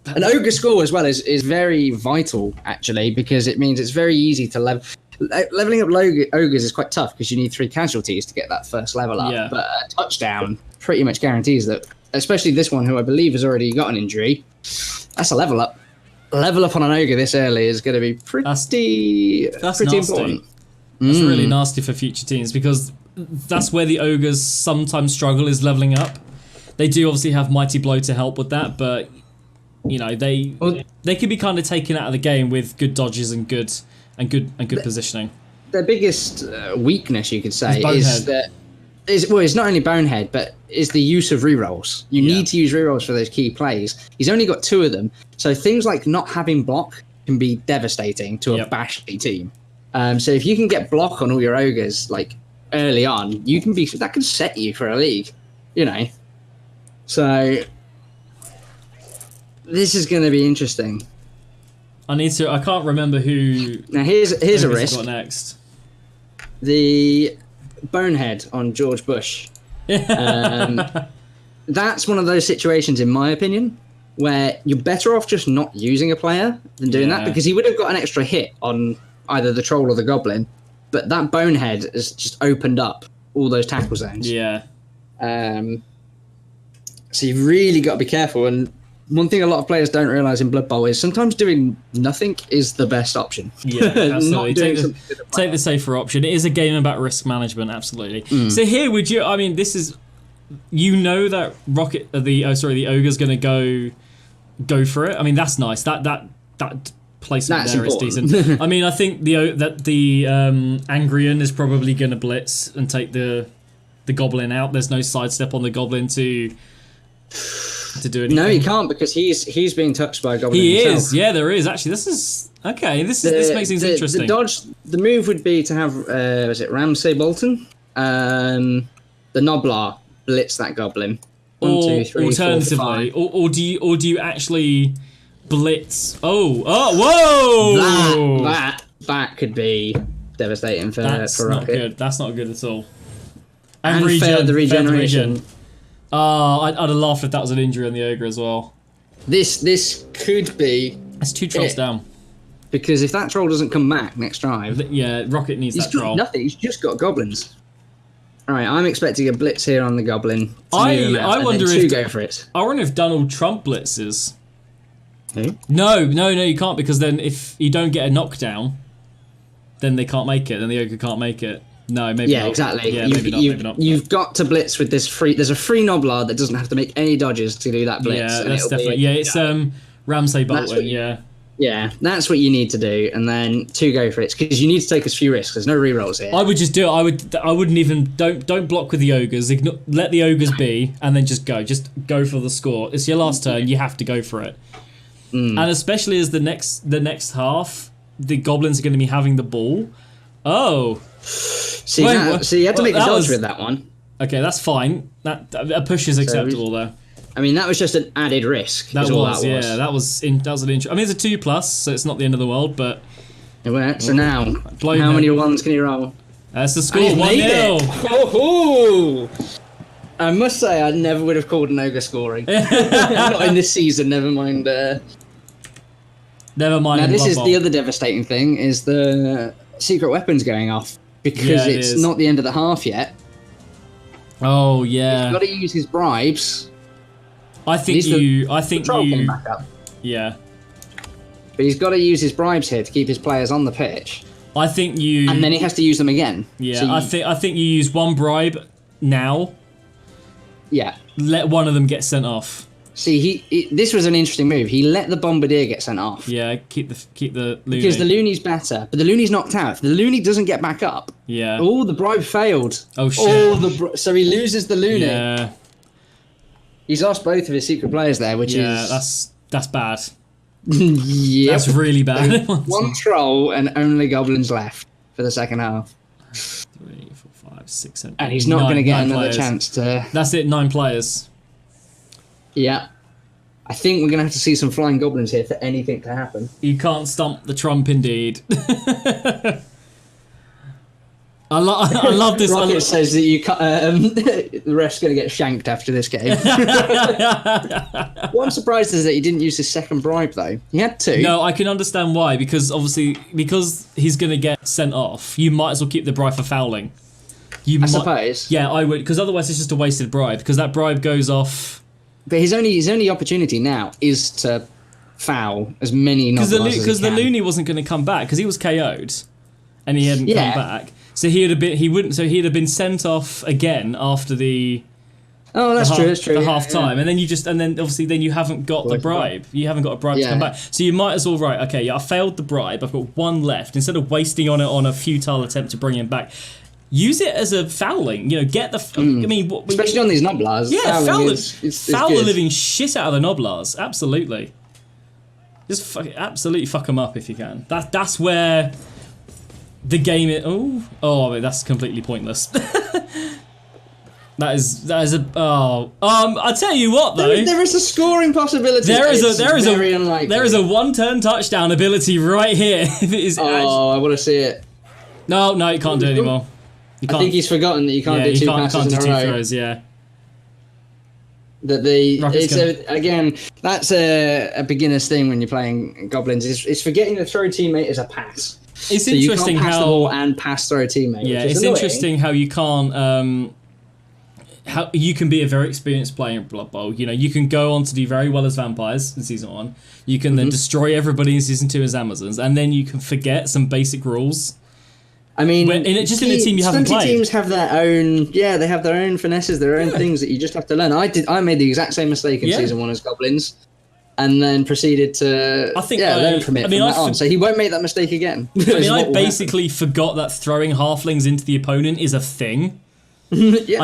an Ogre score as well is very vital actually, because it means it's very easy to leveling up Ogres is quite tough because you need 3 casualties to get that first level up. Yeah. But a touchdown pretty much guarantees that. Especially this one, who I believe has already got an injury. That's a level up. A level up on an Ogre this early is going to be pretty important. That's really nasty for future teams, because that's where the Ogres sometimes struggle, is leveling up. They do obviously have Mighty Blow to help with that, but you know they can be kind of taken out of the game with good dodges and good positioning. Their biggest weakness, you could say, is that it's not only Bonehead, but is the use of rerolls. You need to use rerolls for those key plays. He's only got 2 of them, so things like not having block can be devastating to a bashy team. So if you can get block on all your Ogres like early on, that can set you for a league, you know. So this is going to be interesting. I can't remember who. Now here's a risk. Got next. The Bonehead on George Bush. That's one of those situations, in my opinion, where you're better off just not using a player than doing that, because he would have got an extra hit on either the Troll or the Goblin, but that Bonehead has just opened up all those tackle zones. Yeah. So you've really got to be careful. And one thing a lot of players don't realise in Blood Bowl is sometimes doing nothing is the best option. Yeah, absolutely. Take the safer option. It is a game about risk management, absolutely. So here, this is, you know that the Ogre's going to go for it. I mean, that's nice. That placement there is decent. I mean, I think the Angrian is probably going to blitz and take the Goblin out. There's no sidestep on the Goblin to to do anything. No, he can't because he's being touched by a goblin himself. Is. Yeah, there is actually. This is okay. This makes things interesting. The move would be to have was it Ramsay Bolton, the Noblar blitz that goblin. One, two, three, alternatively, 4, 5. or do you actually blitz? Whoa! That could be devastating for That's for not Rocket. good. That's not good at all. And the regeneration. Oh, I'd have laughed if that was an injury on the ogre as well. This could be. That's 2 trolls down. Because if that troll doesn't come back next drive, yeah, Rocket needs that troll. Nothing. He's just got goblins. All right, I'm expecting a blitz here on the goblin. I wonder if go for it. I wonder if Donald Trump blitzes. Who? No, you can't, because then if you don't get a knockdown, then they can't make it. Then the ogre can't make it. No, maybe not. Yeah, exactly. Yeah, maybe not. You've got to blitz with this free. There's a free Noblar that doesn't have to make any dodges to do that blitz. Yeah, that's definitely. Yeah, it's Ramsay Bolton. Yeah. Yeah, that's what you need to do, and then 2 go for it because you need to take a few risks. There's no rerolls here. I would just do it. I wouldn't even don't block with the ogres. Let the ogres be, and then just go for the score. It's your last turn. You have to go for it. And especially as the next half, the goblins are going to be having the ball. Oh, see, you had to make a dodge with that one. Okay, that's fine. That a push is acceptable though. I mean, that was just an added risk. That was an intro. I mean, it's a 2+, so it's not the end of the world, but it went. So now, how many ones can you roll? That's the score. 1-0. Oh, I must say, I never would have called an ogre scoring. Not in this season. Never mind. Never mind. Now, this is the other devastating thing: is the secret weapons going off because it's not the end of the half yet. Oh yeah. He's got to use his bribes. I think you. Back up. Yeah. But he's got to use his bribes here to keep his players on the pitch. I think you. And then he has to use them again. Yeah, so I think you use one bribe now. Yeah. Let one of them get sent off. See, this was an interesting move. He let the bombardier get sent off. Yeah, keep the loony. Because the loony's better, but the loony's knocked out. If the loony doesn't get back up, the bribe failed. Oh shit! So he loses the loony. Yeah. He's lost both of his secret players there, which is that's bad. Yeah, that's really bad. 1 troll and only goblins left for the second half. 3, 4, 5, 6, 7. And he's not going to get another chance to. That's it. 9 players. Yeah. I think we're going to have to see some flying goblins here for anything to happen. You can't stump the Trump, indeed. I love this. Rocket says that you the ref's going to get shanked after this game. What I'm surprised is that he didn't use his second bribe, though. He had 2. No, I can understand why. Because he's going to get sent off, you might as well keep the bribe for fouling. I suppose. Yeah, I would. Because otherwise it's just a wasted bribe. Because that bribe goes off. But his only opportunity now is to foul as many Noblars as he can. Because the loony wasn't going to come back because he was KO'd, and he hadn't come back. So he'd have been sent off again after the. Oh, that's true. That's true. The half time, and then obviously you haven't got the bribe. You haven't got a bribe to come back. So you might as well okay, I failed the bribe. I've got 1 left. Instead of wasting on it on a futile attempt to bring him back, use it as a fouling. Get the. I mean, especially on these Noblars. Yeah, foul the living shit out of the Noblars. Absolutely. Just absolutely fuck them up if you can. That's where. The game is that's completely pointless. That is I tell you what though. There is a scoring possibility. There is very unlikely. There is a 1-turn touchdown ability right here. I want to see it. No, you can't do it anymore. You can't. I think he's forgotten that you can't do 2 passes in a row. Throws, yeah. Again, that's a beginner's thing when you're playing Goblins. It's forgetting to throw a teammate as a pass. It's interesting you can't pass how the ball and pass throw a teammate. Yeah, which is it's interesting how you can't. How you can be a very experienced player in Blood Bowl. You can go on to do very well as vampires in season 1. You can then destroy everybody in season 2 as Amazons, and then you can forget some basic rules. I mean, in a team you haven't played. Teams have their own. Yeah, they have their own finesses, their own things that you just have to learn. I made the exact same mistake in season 1 as Goblins. And then proceeded to learn from it on. So he won't make that mistake again. I basically forgot that throwing halflings into the opponent is a thing. Yeah,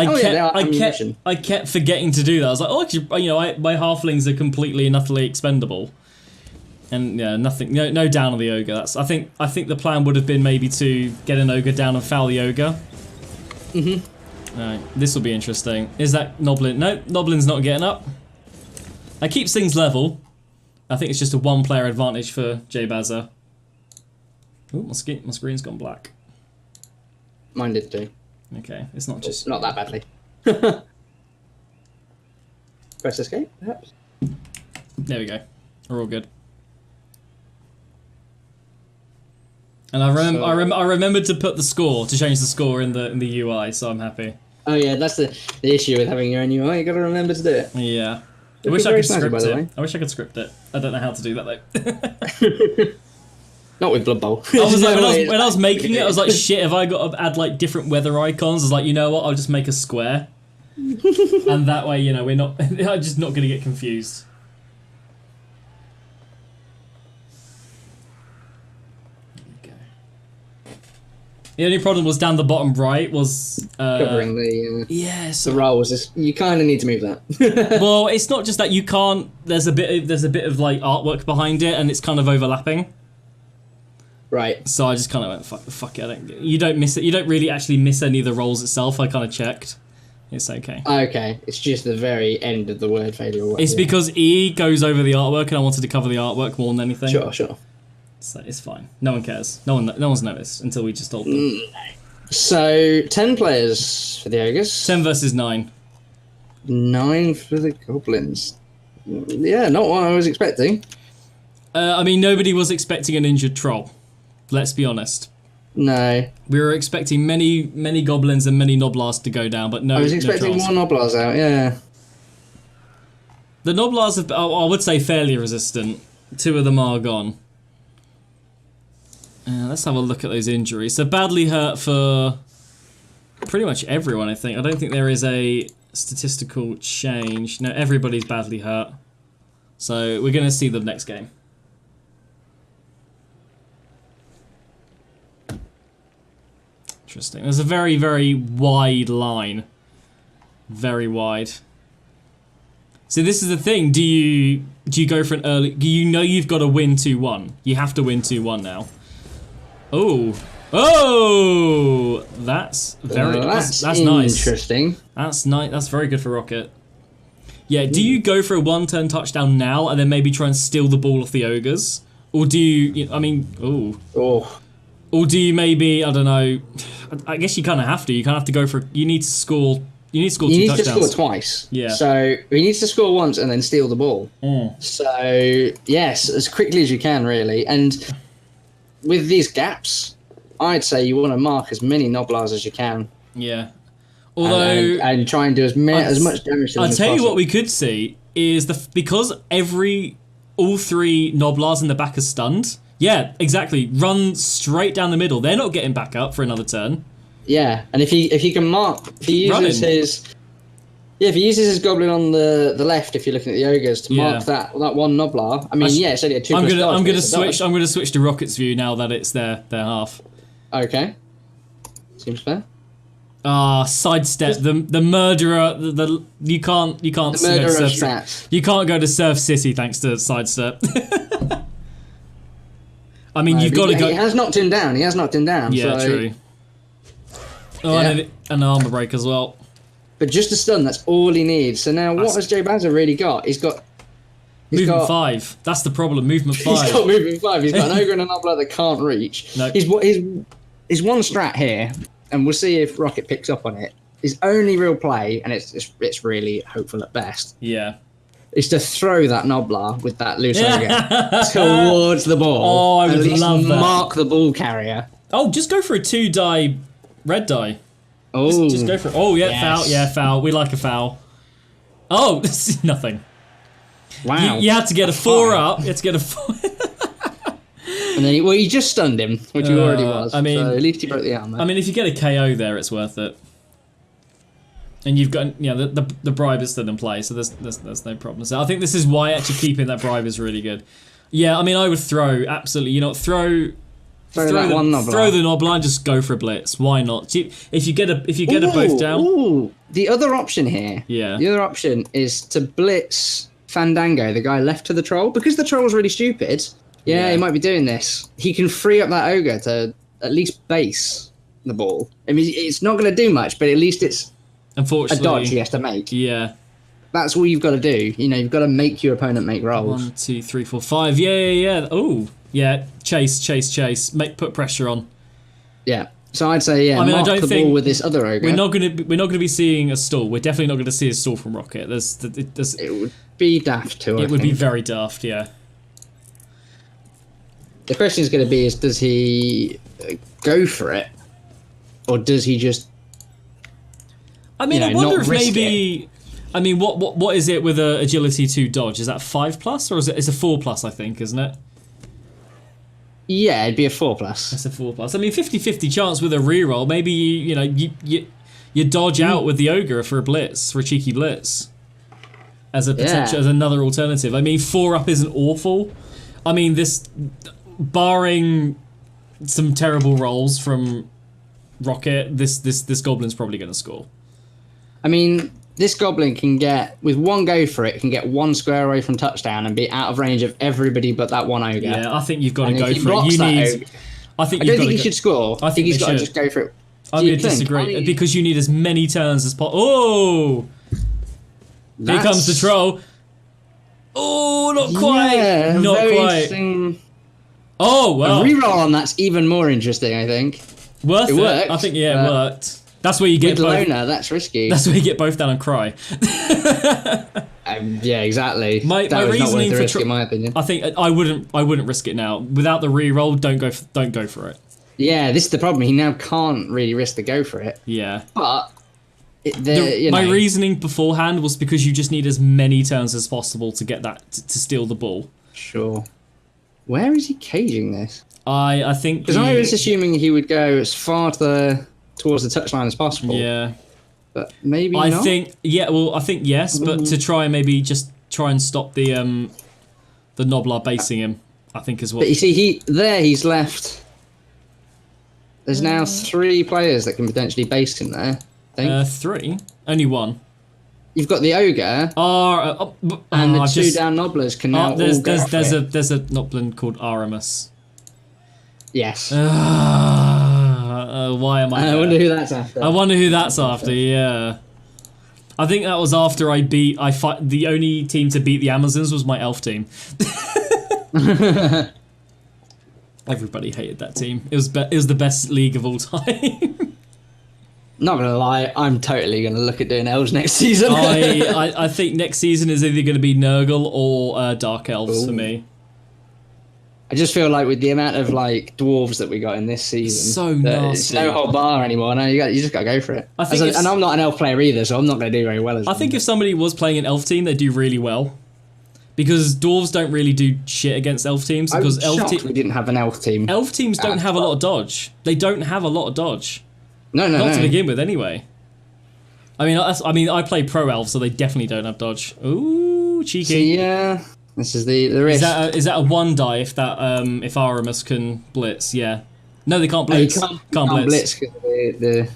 I kept forgetting to do that. I was like, oh, actually, my halflings are completely and utterly expendable. And yeah, nothing, no down on the ogre. I think the plan would have been maybe to get an ogre down and foul the ogre. Alright, this will be interesting. Is that Noblin? No, Noblin's not getting up. That keeps things level. I think it's just a one-player advantage for Jbazza. Ooh, my screen's gone black. Mine did too. Okay, it's not just... Not that badly. Press escape, perhaps? There we go. We're all good. And I remembered to put the score, to change the score in the UI, so I'm happy. Oh yeah, that's the issue with having your own UI. You got to remember to do it. Yeah. I wish I could script it. I wish I could script it. I don't know how to do that though. Not with Blood Bowl. I was like, when I was making it, I was like, shit, have I got to add like different weather icons? I was like, you know what, I'll just make a square. And that way, we're not, I'm just not going to get confused. Okay. The only problem was down the bottom right was... covering the... yes. The rolls. You kind of need to move that. Well, it's not just that you can't... There's a bit of like artwork behind it and it's kind of overlapping. Right. So I just kind of went, fuck it. You don't miss it. You don't really actually miss any of the rolls itself. I kind of checked. It's okay. Okay. It's just the very end of the word failure. It's because E goes over the artwork and I wanted to cover the artwork more than anything. Sure. So it's fine. No one cares. No one's noticed until we just told them. So, 10 players for the Ogres. 10 versus 9. 9 for the Goblins. Yeah, not what I was expecting. I mean, nobody was expecting an injured troll. Let's be honest. No. We were expecting many goblins and many Noblars to go down, but no. I was expecting more Noblars out, yeah. The Noblars have, I would say, fairly resistant. 2 of them are gone. Let's have a look at those injuries. So badly hurt for pretty much everyone, I think. I don't think there is a statistical change. No, everybody's badly hurt. So we're going to see them next game. Interesting. There's a very, very wide line. Very wide. So this is the thing. Do you go for an early... You know you've got to win 2-1. You have to win 2-1 now. Oh, that's very that's nice. Interesting. That's nice. That's very good for Rocket. Yeah. Do you go for a 1-turn touchdown now and then maybe try and steal the ball off the Ogres, or do you? I mean, or do you maybe? I don't know. I guess you kind of have to. You kind of have to go for. You need to score. You need to score 2 touchdowns. You need to score twice. Yeah. So he needs to score once and then steal the ball. So yes, as quickly as you can, really, and. With these gaps, I'd say you want to mark as many Noblars as you can. Yeah. Although and try and do as much damage to them as possible. I'll tell you what we could see is because all 3 Noblars in the back are stunned. Yeah, exactly. Run straight down the middle. They're not getting back up for another turn. Yeah, and if he can mark, if he uses his goblin on the left, if you're looking at the Ogres, to mark that one Noblar. I mean, it's only a 2+. I'm gonna switch to Rocket's view now that it's their half. Okay. Seems fair. Sidestep the murderer. You can't. The murderer of stats. You can't go to Surf City thanks to sidestep. I mean, you've got to go. He has knocked him down. Yeah, so... true. And an armor break as well. But just a stun, that's all he needs. So now, what has Jbazza really got? He's got... Movement 5. That's the problem, movement 5. He's got movement 5. He's got an Ogre and an Noblar that can't reach. No. His one strat here, and we'll see if Rocket picks up on it, his only real play, and it's really hopeful at best, is to throw that Noblar with that loose Ogre towards the ball. Oh, I would love that. Mark the ball carrier. Oh, just go for a 2-die red die. Oh, just go for it. Oh, yeah, yes. Foul. Yeah, foul. We like a foul. Oh, this is nothing. Wow. You had to get a 4 up. You had to get a 4. And then he just stunned him, which he already was. I mean, so at least he broke the armor. I mean, if you get a KO there, it's worth it. And you've got, the bribe is still in play, so there's no problem. So I think this is why actually keeping that bribe is really good. Yeah, I mean, I would throw, absolutely. Throw Throw that one Noblar. Throw the Noblar and just go for a blitz. Why not? If you get a both down. Ooh, the other option here. Yeah. The other option is to blitz Fandango, the guy left to the troll, because the troll's really stupid. Yeah, he might be doing this. He can free up that ogre to at least base the ball. I mean, it's not going to do much, but at least it's unfortunately a dodge he has to make. Yeah. That's all you've got to do. You know, you've got to make your opponent make rolls. 1, 2, 3, 4, 5. Yeah. Oh, yeah. Chase. Put pressure on. Yeah. So I'd say, I don't the ball with this other ogre. We're not gonna be seeing a stall. We're definitely not going to see a stall from Rocket. It would be daft too. It would be very daft. Yeah. The question is going to be: does he go for it, or does he just? I mean, I wonder if maybe. I mean, what is it with a agility 2 dodge? Is that 5+, or is it's a 4+? I think, isn't it? Yeah, it'd be a 4+. It's a 4+. I mean, 50-50 chance with a reroll. Maybe you dodge out with the ogre for a blitz, for a cheeky blitz, as a potential as another alternative. I mean, 4-up isn't awful. I mean, this barring some terrible rolls from Rocket, this Goblin's probably going to score. I mean, this Goblin can get, with one go for it, can get 1 square away from touchdown and be out of range of everybody but that one ogre. Yeah, I think you've got to go for it. You need. I don't think he should score. I think he's got to just go for it. I'm going to disagree because you need as many turns as possible. Oh, here comes the troll. Oh, not quite. Yeah, not quite. Oh well. A reroll on that's even more interesting. I think. Worth it. Worked, I think it worked. That's where you get with both. Loner, that's risky. That's where you get both down and cry. Yeah, exactly. My reasoning for in my opinion. I think I wouldn't risk it now. Without the reroll, don't go for it. Yeah, this is the problem. He now can't really risk to go for it. Yeah. But my reasoning beforehand was because you just need as many turns as possible to get that to steal the ball. Sure. Where is he caging this? I think because I was assuming he would go as far towards the touchline as possible. Yeah. But maybe not. I think yes, but to try and maybe just try and stop the Noblar basing him, I think is what. But you see, he's left. There's now 3 players that can potentially base him there. I think. 3? Only 1. You've got the ogre. And the 2 down Noblars can now all go for it. There's a Noblin called Aaramus. Yes. Why am I wonder who that's after. I wonder who that's after, yeah. I think that was after the only team to beat the Amazons was my elf team. Everybody hated that team. It was the best league of all time. Not gonna lie, I'm totally gonna look at doing elves next season. I think next season is either gonna be Nurgle or Dark Elves for me. I just feel like with the amount of dwarves that we got in this season, so nasty. It's no whole bar anymore. No, you just gotta go for it. And I'm not an elf player either, so I'm not gonna do very well. I think if somebody was playing an elf team, they'd do really well, because dwarves don't really do shit against elf teams. Because we didn't have an elf team. Elf teams don't have a lot of dodge. They don't have a lot of dodge. No. Not to begin with, anyway. I mean, I play pro elf, so they definitely don't have dodge. Ooh, cheeky. So, yeah. This is the risk. Is that a 1 die if Aaramus can blitz? Yeah. No, they can't blitz. Can't blitz because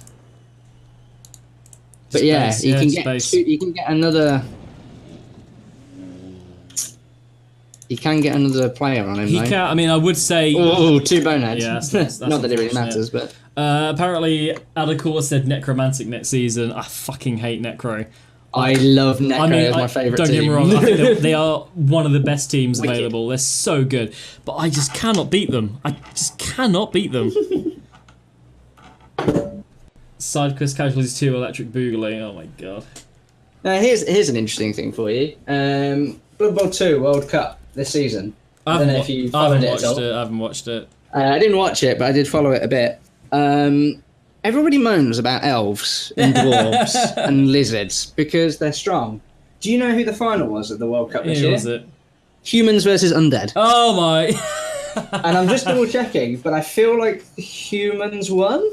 But yeah, you can get another. You can get another player on him. He can. I mean, I would say. 2 Bone Eadz. Yeah, that's not that it really matters, but. Apparently, Adakor said Necromantic next season. I fucking hate Necro. I love Necro. It's my favourite team. Don't get me wrong. I think they are one of the best teams available. They're so good, but I just cannot beat them. SideQuest Casualties 2 Electric Boogaloo. Oh my god. Now here's an interesting thing for you. Blood Bowl 2 World Cup this season. I don't know if you followed it at all. I haven't watched it. I didn't watch it, but I did follow it a bit. Everybody moans about elves and dwarves and lizards because they're strong. Do you know who the final was at the World Cup this year? Who was it? Humans versus undead. Oh my! And I'm just double checking, but I feel like humans won.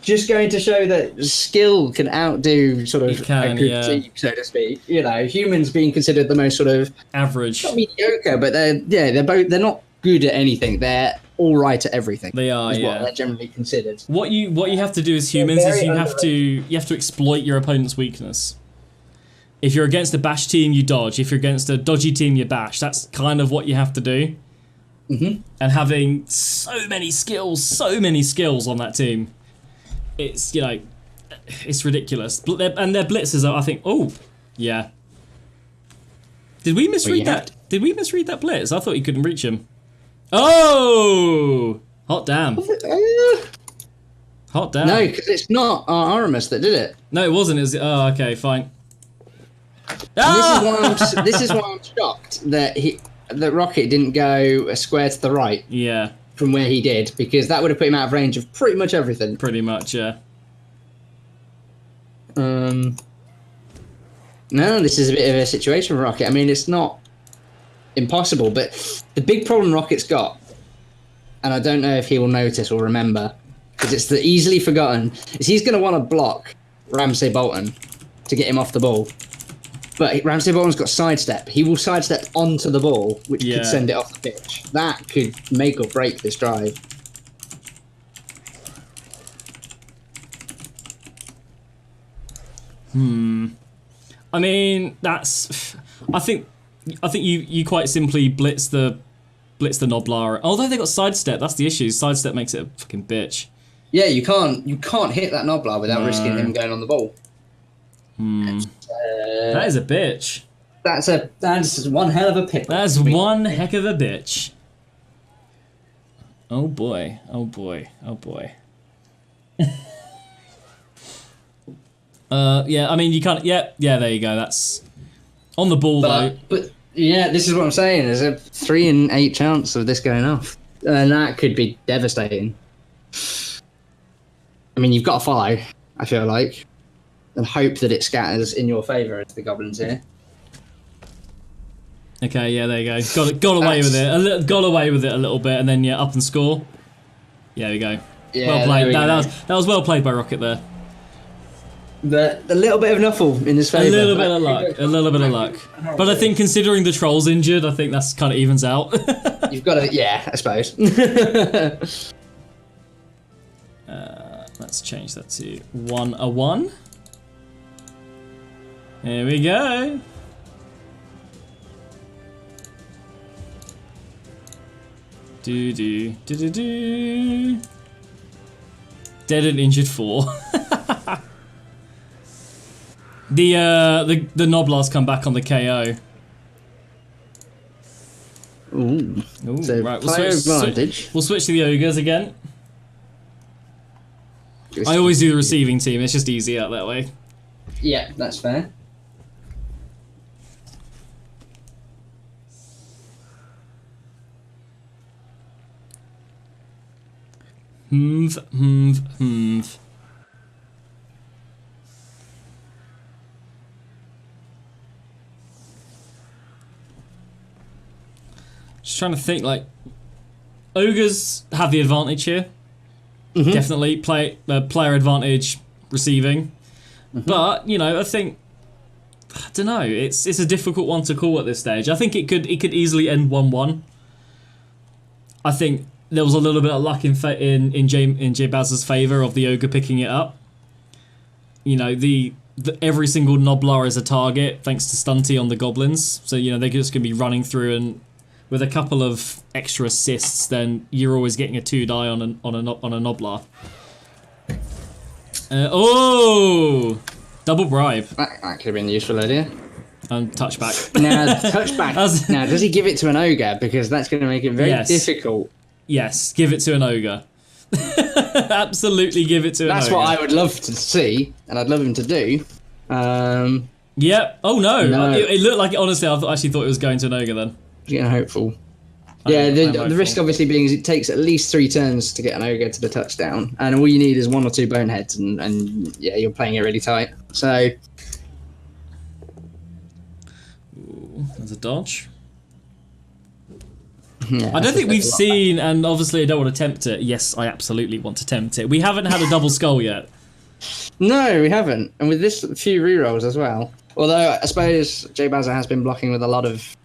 Just going to show that skill can outdo sort of a good team, so to speak. You know, humans being considered the most sort of average, not mediocre, but they're not good at anything. They're all right at everything. They are, is yeah. what they're generally considered. What you have to do as humans is you have to exploit your opponent's weakness. If you're against a bash team, you dodge. If you're against a dodgy team, you bash. That's kind of what you have to do. Mm-hmm. And having so many skills on that team, it's, you know, it's ridiculous. And their blitzes are, I think, oh, yeah. Did we misread that? Did we misread that blitz? I thought you couldn't reach him. Oh! Hot damn. Hot damn. No, because it's not Aaramus that did it. No, it wasn't. It was, oh, okay, fine. This is why I'm shocked that Rocket didn't go a square to the right. Yeah. From where he did, because that would have put him out of range of pretty much everything. Pretty much, yeah. No, this is a bit of a situation for Rocket. I mean, it's not impossible, but the big problem Rocket's got, and I don't know if he will notice or remember, because it's the easily forgotten, is he's going to want to block Ramsay Bolton to get him off the ball. But Ramsay Bolton's got sidestep. He will sidestep onto the ball, which could send it off the pitch. That could make or break this drive. I mean, that's. I think you quite simply blitz the Noblar. Although they got sidestep, that's the issue. Sidestep makes it a fucking bitch. Yeah, you can't hit that Noblar without risking him going on the ball. That is a bitch. That's one hell of a pick. That's one heck of a bitch. Oh boy. Oh boy. Oh boy. Yeah, I mean, you can't. Yeah, there you go. That's on the ball though. But yeah, this is what I'm saying. There's a 3 in 8 chance of this going off, and that could be devastating. I mean, you've got to follow. I feel like, and hope that it scatters in your favour as the Goblins here. Okay, yeah, there you go. Got away with it. Got away with it a little bit, and then up and score. Yeah, there we go. Yeah, well played. That was well played by Rocket there. The little bit of nuffle in his favour. A little bit of luck. A little bit of luck. But I think considering the troll's injured, I think that's kind of evens out. You've got to, yeah, I suppose. Let's change that to 1-1. Here we go. Do. Dead and injured 4. The Noblars come back on the KO. Ooh. So right, we'll switch to the Ogres again. I always do the receiving team, it's just easier that way. Yeah, that's fair. Just trying to think, like, Ogres have the advantage here. Definitely player advantage receiving. But, you know, I think, I don't know, it's a difficult one to call at this stage. I think it could easily end 1-1. I think there was a little bit of luck in Jbazza's favour of the Ogre picking it up. You know, every single Noblar is a target thanks to Stunty on the Goblins. So, you know, they're just going to be running through, and with a couple of extra assists, then you're always getting a 2-die on a Noblar. Double bribe. That could have been a useful idea. And touchback. Now, touchback. Now, does he give it to an Ogre? Because that's going to make it very difficult. Yes, give it to an Ogre. Absolutely give it to an Ogre. That's what I would love to see, and I'd love him to do. Yep. Oh, no. It looked like it, honestly, I actually thought it was going to an Ogre then. Getting hopeful. Yeah, the risk obviously being is it takes at least 3 turns to get an Ogre to the touchdown, and all you need is 1 or 2 boneheads, and yeah, you're playing it really tight. So, there's a dodge. Yeah, I don't think we've seen, and obviously I don't want to tempt it. Yes, I absolutely want to tempt it. We haven't had a double skull yet. No, we haven't, and with this few rerolls as well. Although I suppose Jbazza has been blocking with a lot of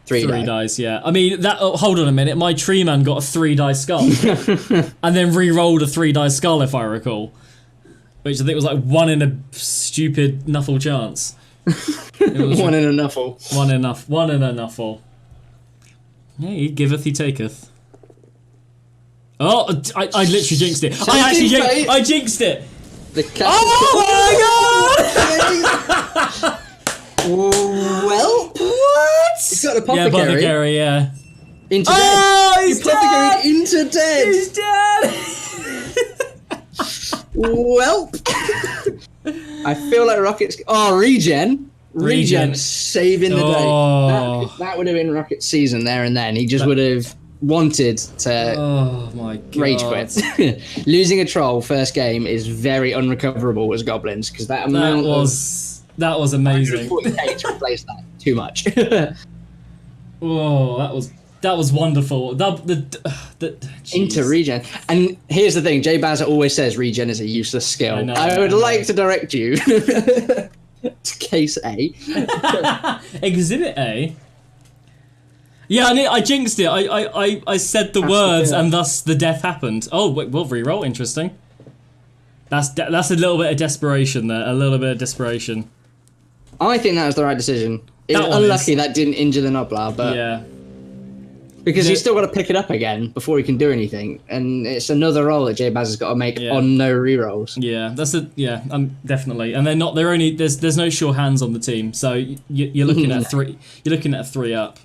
3 dice, yeah. I mean, that. Oh, hold on a minute. My tree man got a 3-die skull, and then re-rolled a 3-die skull, if I recall, which I think was like 1 in a stupid nuffle chance. It was 1 in a nuffle. 1 in a nuffle. Yeah, he giveth, he taketh. Oh, I literally jinxed it. I jinxed it. Oh my god! Well, what? He's got an apothecary. Yeah, apothecary, yeah. Into dead. He's dead! Into dead. He's dead! Well, I feel like Rocket's... Oh, regen. Regen saving the day. That would have been Rocket's season there and then. He just would have wanted to my God. rage quit. Losing a troll first game is very unrecoverable as Goblins, because that amount that was amazing. 140k to replace that. Too much. That was wonderful. Into regen. And here's the thing, Jbazza always says regen is a useless skill. I would like to direct you to case A. Exhibit A. Yeah, I jinxed it. I said the words and thus the death happened. Oh, wait, we'll reroll. Interesting. That's a little bit of desperation there. A little bit of desperation. I think that was the right decision. It's unlucky that didn't injure the Noblar, but... Yeah. Because he's still got to pick it up again before he can do anything, and it's another roll that Jbazza's got to make on no rerolls. Yeah, definitely. And they're only there's no sure hands on the team, so you're looking at three. You're looking at a 3-up.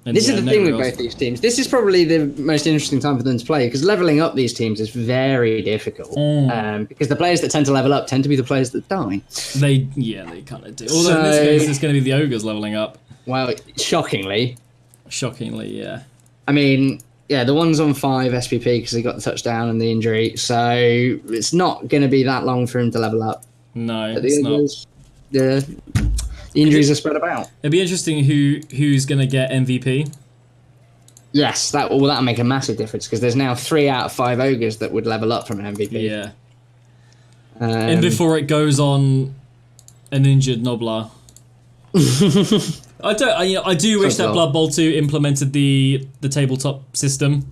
And this is the thing with both these teams. This is probably the most interesting time for them to play, because leveling up these teams is very difficult. Because the players that tend to level up tend to be the players that die. They kind of do. Although in this case, it's going to be the Ogres leveling up. Well, shockingly, yeah. I mean, yeah, the one's on 5 SPP because he got the touchdown and the injury, so it's not going to be that long for him to level up. No, it's not. The injuries are spread about. It'd be interesting who's going to get MVP. Yes, that'll make a massive difference, because there's now 3 out of 5 Ogres that would level up from an MVP. Yeah. And before it goes on an injured Noblar. I do wish that Blood Bowl 2 implemented the tabletop system,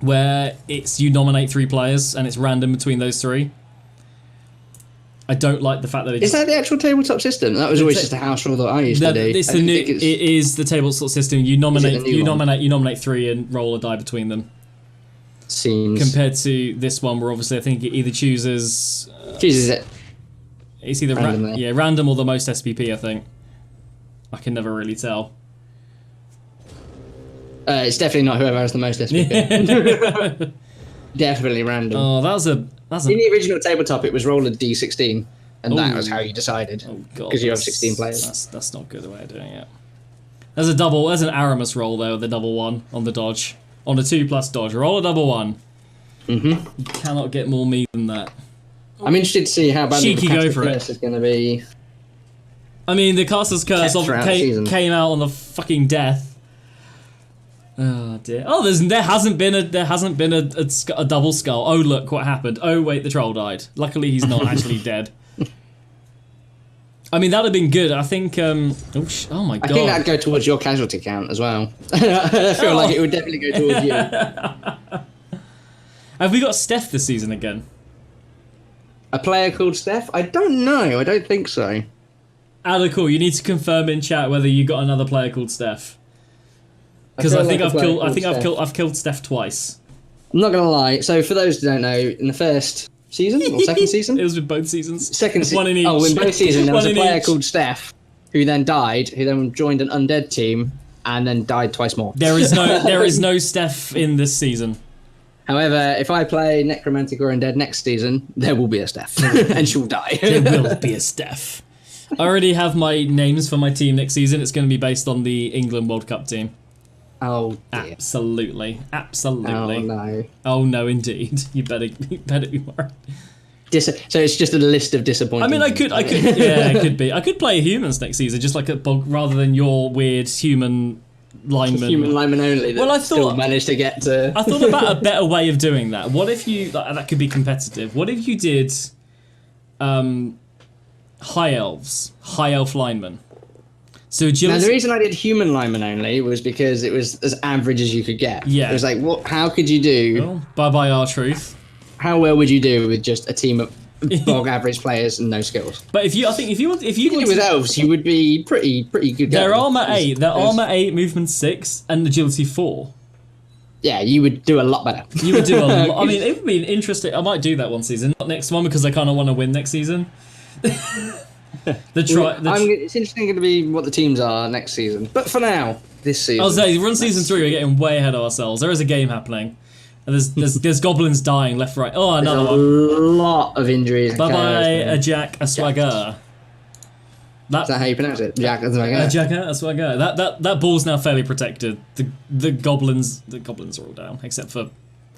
where you nominate 3 players and it's random between those 3. I don't like the fact that is that the actual tabletop system? That was always just a house rule that I used to do. It is the tabletop system. You nominate 3 and roll a die between them. Seems compared to this one, where obviously I think it either chooses it. It's either random or the most SPP, I think. I can never really tell. It's definitely not whoever has the most SPP. Definitely random. Oh, that's a... In the original tabletop, it was roll a D16, and that was how you decided. Oh god, because you have 16 players. That's not good the way of doing it. There's an Aaramus roll there with the double 1 on the dodge. On a 2+ dodge, roll a double 1. You cannot get more me than that. I'm interested to see how bad the Caster's Curse is going to be. I mean, the Caster's Curse came out on the fucking death. Oh dear. Oh, there hasn't been a double skull. Oh look, what happened? Oh wait, the troll died. Luckily, he's not actually dead. I mean, that'd have been good. I think. Oh my god. I think that'd go towards your casualty count as well. I feel like it would definitely go towards you. Have we got Steph this season again? A player called Steph? I don't know. I don't think so. Cool. You need to confirm in chat whether you got another player called Steph. Because I've killed Steph twice. I'm not gonna lie. So for those who don't know, in the first season or second season, it was with both seasons. Second season. One in each. Oh, in both seasons there was a player called Steph who then died, who then joined an undead team and then died twice more. There is no Steph in this season. However, if I play Necromantic or Undead next season, there will be a Steph, and she'll die. There will be a Steph. I already have my names for my team next season. It's going to be based on the England World Cup team. Oh dear. Absolutely. Oh no. Oh no, indeed. You better be worried. So it's just a list of disappointing. I mean, I could. Yeah, it could be. I could play humans next season, just like rather than your weird human lineman. Human lineman only. That I thought still managed to get to. I thought about a better way of doing that. What if you? That could be competitive. What if you did, high elf linemen? So Now, agility. the reason I did human lineman only was because it was as average as you could get. Yeah. It was like, what? How could you do? Oh, bye our truth. How well would you do with just a team of bog average players and no skills? But if you want With elves, you would be pretty good. They're going. armor 8. They're armor 8, movement 6, and agility 4. Yeah, you would do a lot better. You would do a lot. I mean, it would be interesting. I might do that one season, not next one, because I kind of want to win next season. It's interesting going to be what the teams are next season. But for now, this season. I'll say, run season 3, we're getting way ahead of ourselves. There is a game happening. And there's goblins dying left, right. Oh, another one. A lot of injuries. Bye bye, a Jack, a Swagger. Is that how you pronounce it? Jack, a Swagger. A Jack, a Swagger. That ball's now fairly protected. The goblins are all down, except for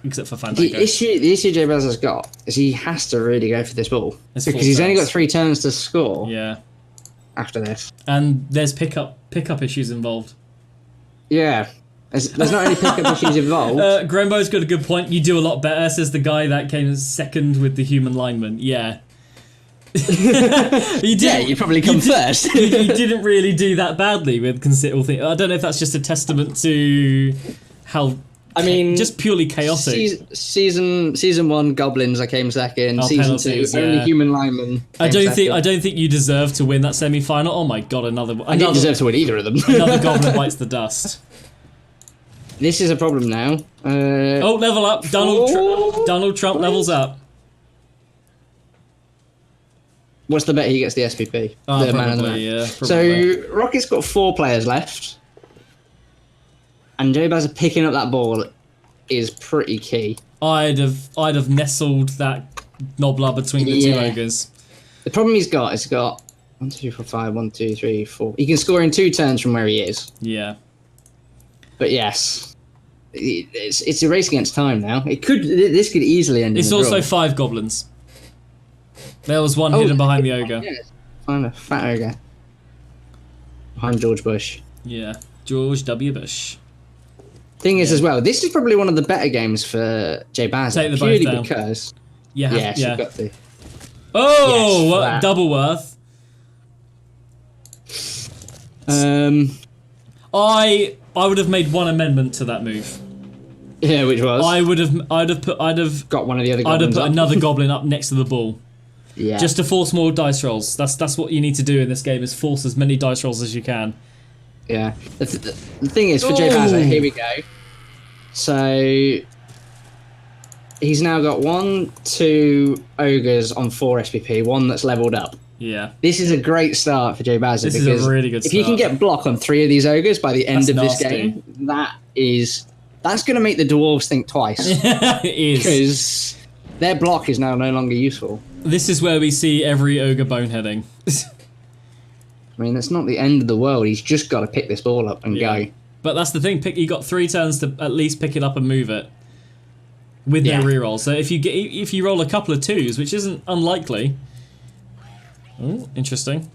Fandango. The issue Jbazza's got is he has to really go for this ball It's because 4 he's only turns. got 3 turns to score. Yeah, After this. and there's pickup issues involved. Yeah. There's not only pickup issues involved. Grembo's got a good point. You do a lot better, says the guy that came second with the human lineman. Yeah. You'd probably come first. You didn't really do that badly with considerable things. I don't know if that's just a testament to how. I mean, just purely chaotic. Season 1, Goblins, I came second. Oh, Season penalties, 2, only yeah. human lineman. I don't think you deserve to win that semi-final. Oh my god, another. I didn't deserve to win either of them. Another goblin bites the dust. This is a problem now. Level up. Donald Trump levels up. What's the bet he gets the SPP? Oh, the man of the probably, match. yeah. Probably. So Rocket's got 4 players left, and Jbazza picking up that ball is pretty key. I'd have nestled that Nobler between the 2 ogres. The problem he's got 1, 2, 4, 5, 1, 2, 3, 4. He can score in 2 turns from where he is. Yeah. But yes, it's a race against time now. This could easily end. It's in a also draw. 5 goblins. There was one hidden behind the ogre. Yeah, find a fat ogre behind George Bush. Yeah, George W. Bush. Thing is, as well, this is probably one of the better games for Jbazza. Take the both purely down. because Yeah. you've got to. Oh, Yes, what, that. double worth. I would have made one amendment to that move. Yeah, which was I'd have got one of the other. I'd have Goblins put up. another goblin up next to the ball. Yeah. Just to force more dice rolls. That's what you need to do in this game, is force as many dice rolls as you can. Yeah. The thing is, for Jbazza, here we go. So he's now got 1, 2 ogres on 4 SPP, one that's leveled up. Yeah. This is a great start for Jbazza. This is a really good If you can start. get block on 3 of these ogres by the end That's of this nasty. game, that's going to make the dwarves think twice. It is. Because their block is now no longer useful. This is where we see every ogre boneheading. I mean, that's not the end of the world. He's just got to pick this ball up and go. But that's the thing. You got 3 turns to at least pick it up and move it, with no reroll. So if you roll a couple of 2s, which isn't unlikely. Oh, interesting.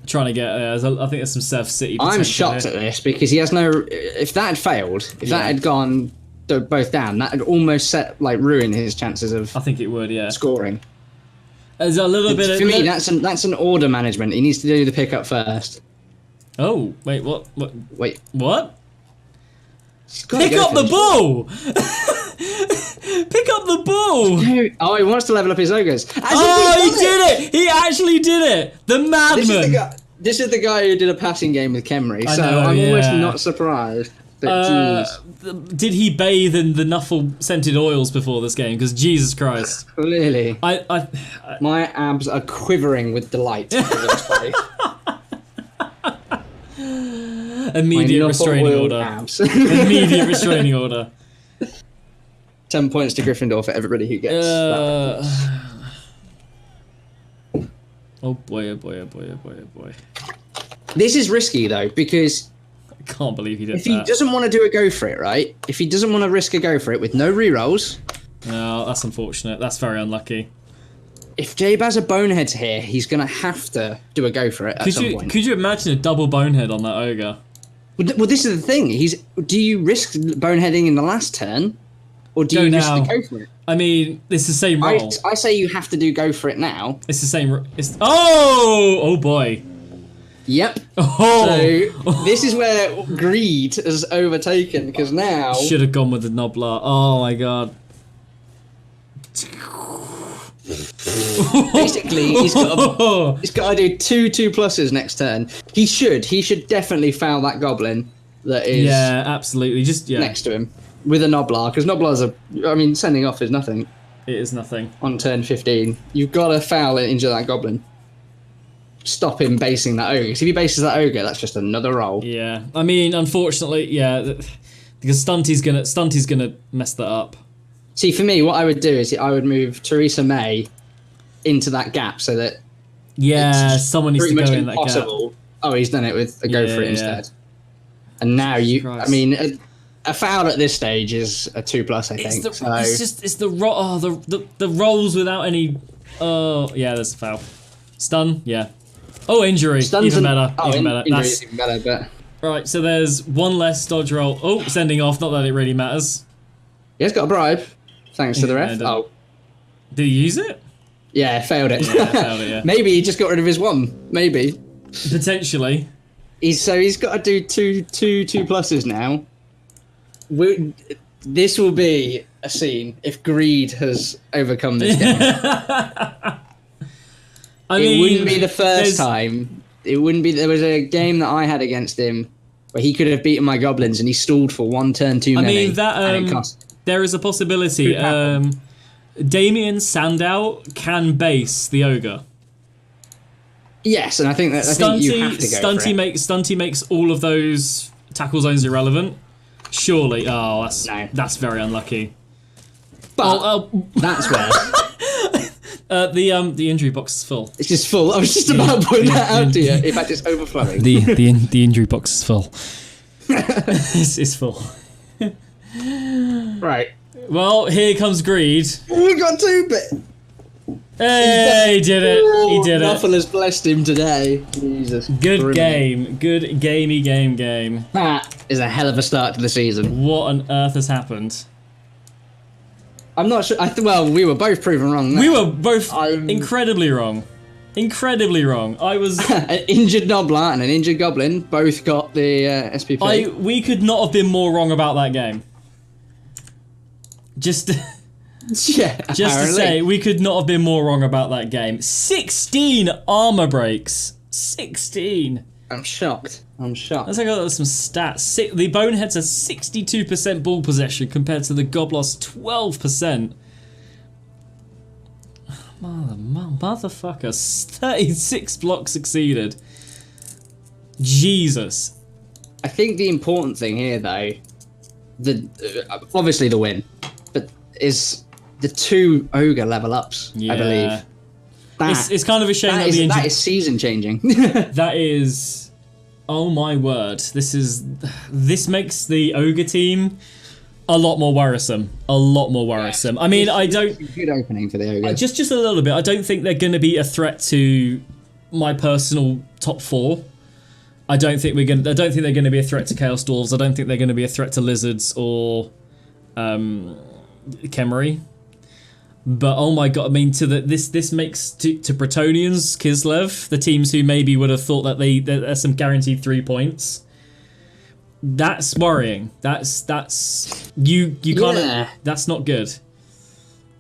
Trying to get. I think there's some Surf City. I'm shocked here. at this because he has no. If that had failed, if that had gone both down, that had almost ruined his chances of. I think it would. Yeah. Scoring. There's a little bit. For me, that's an order management. He needs to do the pickup first. Oh wait, what? Wait, what? Pick up the ball! Pick up the ball! Oh, he wants to level up his ogres. He did it! He actually did it! The madman! This is the guy who did a passing game with Kemri, so know, I'm almost yeah. not surprised. But jeez. Did he bathe in the Nuffle scented oils before this game? Because Jesus Christ. Clearly. I My abs are quivering with delight. For this play. Immediate My restraining knuckle-oiled order. abs. Immediate restraining order. 10 points to Gryffindor for everybody who gets that. Oh boy, oh boy, oh boy, oh boy, oh boy. This is risky though, because I can't believe he did if he doesn't want to do a go for it, right? If he doesn't want to risk a go for it with no rerolls. No, that's unfortunate. That's very unlucky. If Jbazza boneheads here, he's going to have to do a go for it at some point. Could you imagine a double bonehead on that ogre? Well, this is the thing. Do you risk boneheading in the last turn, or do you risk the go for it? I mean, it's the same roll. I say you have to do go for it now. It's the same. Oh boy. Yep. Oh! So this is where greed has overtaken, because now... Should have gone with the Noblar. Oh my god. Basically, he's got to do two pluses next turn. He should definitely foul that goblin that is absolutely. Just next to him with a Noblar, because Noblars sending off is nothing. It is nothing. On turn 15. You've got to foul and injure that goblin. Stop him basing that ogre. Because if he bases that ogre, that's just another roll. Yeah. I mean, unfortunately, because Stunty's gonna mess that up. See, for me, what I would do is I would move Theresa May into that gap so that someone needs to go in that gap. Oh, he's done it with a go for it instead. And now a foul at this stage is a 2+, I think. It's the rolls without any. Oh yeah, there's a foul. Stun, yeah. Oh, injury, even better. Even better. Injury is even better, but right. So there's one less dodge roll. Oh, sending off. Not that it really matters. He has got a bribe, thanks to the ref. Oh, did he use it? Yeah, failed it. Failed it. Yeah. Maybe he just got rid of his one. Maybe. Potentially. He's got to do two pluses now. This will be a scene if greed has overcome this game. It wouldn't be the first time. It wouldn't be. There was a game that I had against him where he could have beaten my goblins and he stalled for one turn too many. And it cost. There is a possibility. Damien Sandow can base the ogre. Yes, and I think you have to go Stunty makes all of those tackle zones irrelevant. Surely. Oh, that's very unlucky. But that's where the injury box is full. It's just full. I was just about to point that out to you. In fact, it's overflowing. The injury box is full. It's full. Right. Well, here comes greed. We got 2-bit. Hey, he did it. He did it. Nothing has blessed him today. Jesus. Good game. Good gamey game. That is a hell of a start to the season. What on earth has happened? I'm not sure. We were both proven wrong. We were both incredibly wrong. Incredibly wrong. I was an injured Noblar and an injured Goblin both got the SPP. We could not have been more wrong about that game. Just to say, we could not have been more wrong about that game. 16 armor breaks. 16. I'm shocked. Let's take a look at some stats. The Boneheads have 62% ball possession compared to the Goblins 12%. Motherfucker. 36 blocks succeeded. Jesus. I think the important thing here, though, obviously the win, but is the 2 ogre level ups. I believe. It's kind of a shame that is season changing. That is. Oh my word! This makes the ogre team a lot more worrisome. Yeah. I mean, I don't. Good opening for the ogre. Just a little bit. I don't think they're going to be a threat to my personal top 4. I don't think they're going to be a threat to Chaos Dwarves. I don't think they're going to be a threat to Lizards or Khemri. But oh my god, I mean, this makes to Bretonians, Kislev, the teams who maybe would have thought that there's some guaranteed 3 points. That's worrying. That's you can't. That's not good.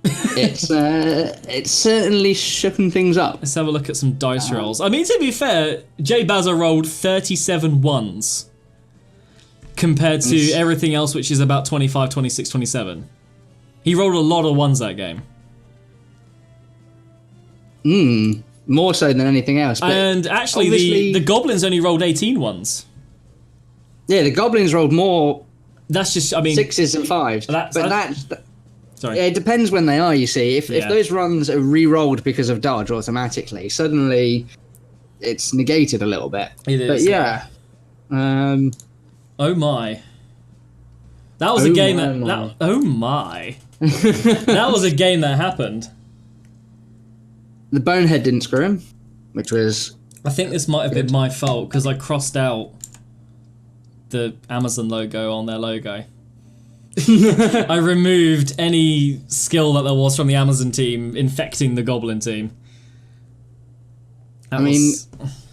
It's certainly shooken things up. Let's have a look at some dice rolls. I mean, to be fair, Jbazza rolled 37 ones compared to everything else, which is about 25, 26, 27. He rolled a lot of ones that game. More so than anything else. But and actually, the Goblins only rolled 18 ones. Yeah, the Goblins rolled more. That's just, I mean, 6s and 5s. Sorry. Yeah, it depends when they are, you see. If those runs are re-rolled because of dodge automatically, suddenly it's negated a little bit. It is. But yeah. Oh my. That was a game oh my. That was a game that happened. The Bonehead didn't screw him, which was... I think this might have been my fault, because I crossed out the Amazon logo on their logo. I removed any skill that there was from the Amazon team infecting the Goblin team.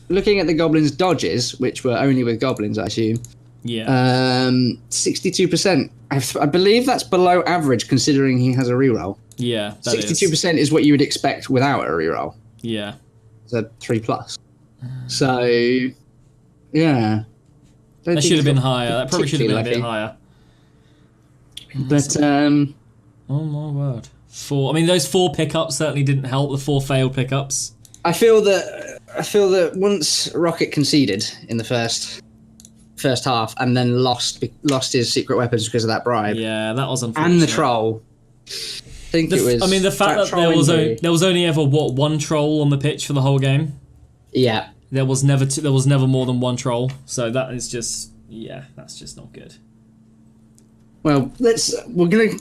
looking at the Goblins' dodges, which were only with Goblins, I assume. Yeah. 62%. I believe that's below average considering he has a reroll. Yeah, 62% is what you would expect without a reroll. Yeah. It's a 3+. So, yeah. That should have been higher. That probably should have been a bit higher. But, oh my word. 4. I mean, those 4 pickups certainly didn't help. The 4 failed pickups. I feel that once Rocket conceded in the first half and then lost his secret weapons because of that bribe. Yeah, that was unfortunate. And the troll. I think it was. I mean, the fact that there was only ever one troll on the pitch for the whole game. Yeah. There was never more than one troll. So that is just that's just not good. Well, we're gonna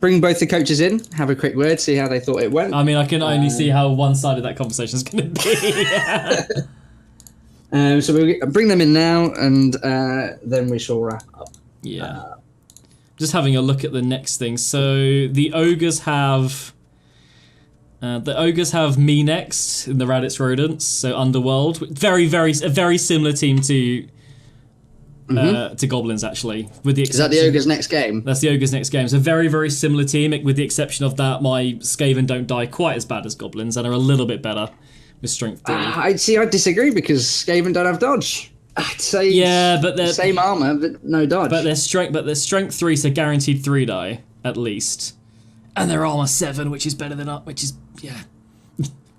bring both the coaches in, have a quick word, see how they thought it went. I mean, I can only see how one-sided that conversation is going to be. So we'll bring them in now, and then we shall wrap up. Yeah. Just having a look at the next thing. So the Ogres have me next in the Raditz Rodents. So Underworld, a very similar team to Goblins, actually. With the Is that the Ogres' next game? That's the Ogres' next game. So very similar team, with the exception of that my Skaven don't die quite as bad as Goblins and are a little bit better with Strength 3. I disagree because Skaven don't have dodge. I'd say but they're same armor, but no dodge. But their Strength 3, so guaranteed 3 die at least, and their armor 7, which is better than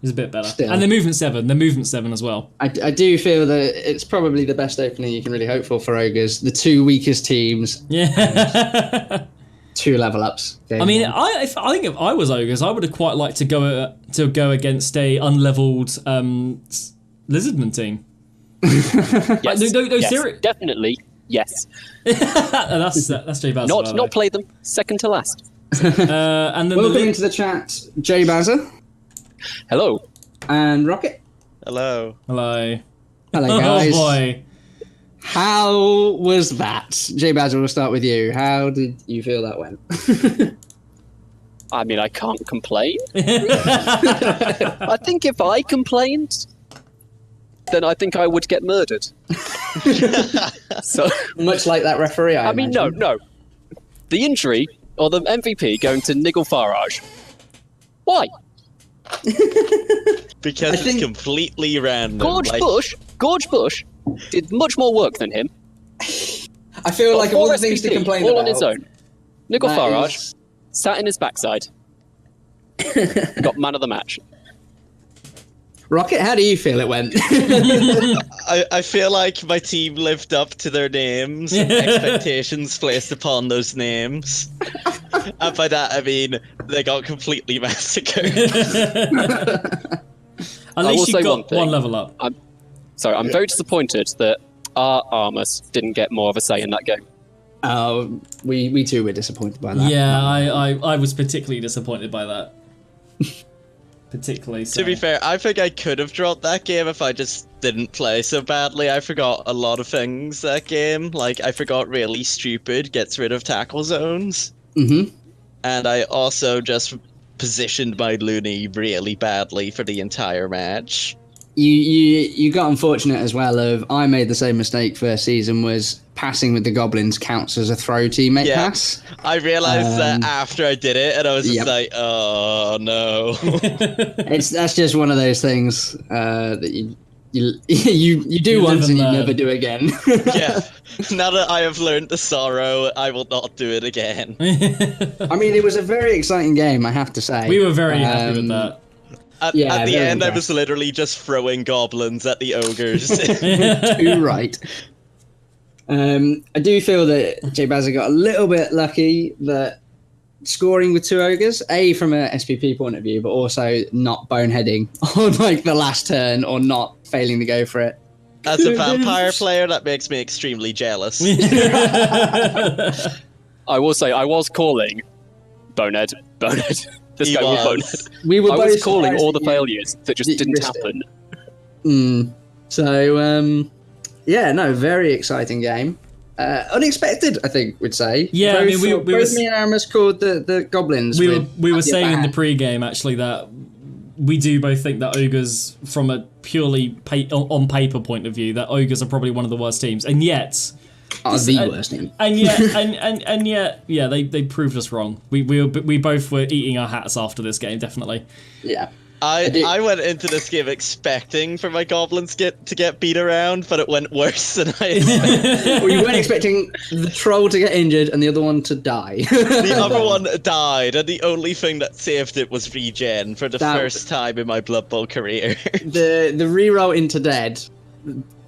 is a bit better. Still. And their movement 7 as well. I do feel that it's probably the best opening you can really hope for Ogres. The 2 weakest teams. Yeah. 2 level ups. I mean, I think if I was Ogres, I would have quite liked to go against a unleveled Lizardman team. Yes, serious. Definitely, yes. that's Jbazza. Not play them second to last. And then welcome into the chat, Jbazza. Hello. And Rocket. Hello. Hello, guys. Oh boy. How was that? Jbazza, we'll start with you. How did you feel that went? I mean, I can't complain. I think if I complained, then I think I would get murdered. So much like that referee. I mean, no. The injury or the MVP going to Nigel Farage. Why? Because it's completely random. Gorge Bush did much more work than him. I feel like of all the things to complain about, all on his own. Nigel Farage sat in his backside. Got man of the match. Rocket, how do you feel it went? I feel like my team lived up to their names and expectations placed upon those names. And by that, I mean they got completely massacred. At least you got one level up. I'm very disappointed that Aaramus didn't get more of a say in that game. We too were disappointed by that. Yeah, I was particularly disappointed by that. Particularly so. To be fair, I think I could have dropped that game if I just didn't play so badly. I forgot a lot of things that game. Like, I forgot really stupid gets rid of tackle zones. Mm-hmm. And I also just positioned my Looney really badly for the entire match. You got unfortunate as well of I made the same mistake first season was passing with the Goblins counts as a throw teammate pass. I realized that after I did it and I was just like, oh no. That's just one of those things that you do once and you never do again. Yeah. Now that I have learned the sorrow, I will not do it again. I mean, it was a very exciting game, I have to say. We were very happy with that. At the end, I was literally just throwing goblins at the ogres. Too right. I do feel that Jbazza got a little bit lucky that scoring with 2 ogres, from a SPP point of view, but also not boneheading on like the last turn or not failing to go for it. As a vampire player, that makes me extremely jealous. I will say, I was calling Bonehead. This guy was Bonehead. I was calling all the failures that just didn't happen. So, very exciting game. Unexpected, I think we'd say. Yeah, both, I mean, both me and Aaramus called the Goblins. We were saying in the pre-game actually that we do both think that Ogres, from a purely on paper point of view, that Ogres are probably one of the worst teams, and yet. The worst team. And yet, and yet, yeah, they proved us wrong. We both were eating our hats after this game, definitely. Yeah. I went into this game expecting for my goblins to get beat around, but it went worse than I expected. Well, you weren't expecting the troll to get injured and the other one to die. The other one died, and the only thing that saved it was regen for the first time in my Blood Bowl career. The reroll into dead.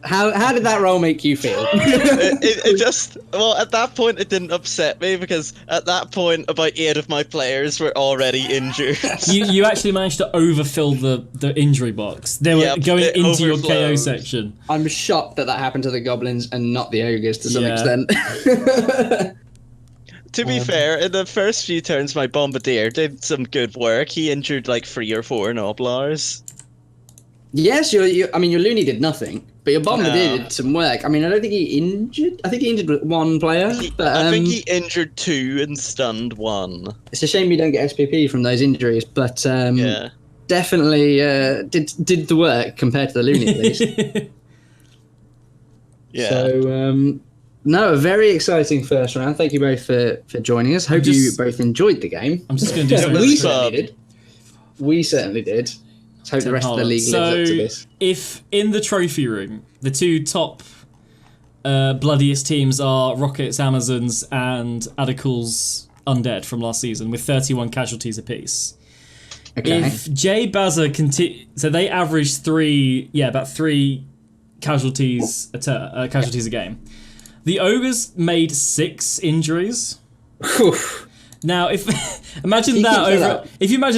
How did that roll make you feel? It just, well, at that point it didn't upset me, because at that point about 8 of my players were already injured. You actually managed to overfill the injury box. They were going into your KO section. I'm shocked that happened to the Goblins and not the Ogres to some extent. To be fair, in the first few turns my Bombardier did some good work. He injured like 3 or 4 Noblars. Yes, your Looney did nothing, but your Bombardier did some work. I mean, I don't think he injured. I think he injured 1 player. But I think he injured 2 and stunned 1. It's a shame you don't get SPP from those injuries, but definitely did the work compared to the Looney at least. Yeah. So no, a very exciting first round. Thank you both for joining us. Hope you both enjoyed the game. I'm just going to do something. We certainly did. Let's hope the rest of the league lives up to this. If in the trophy room, the 2 top bloodiest teams are Rockets, Amazons, and Adakul's Undead from last season, with 31 casualties apiece. Okay. If Jbazza so they averaged about 3 casualties a game. The Ogres made 6 injuries. Now, if you imagine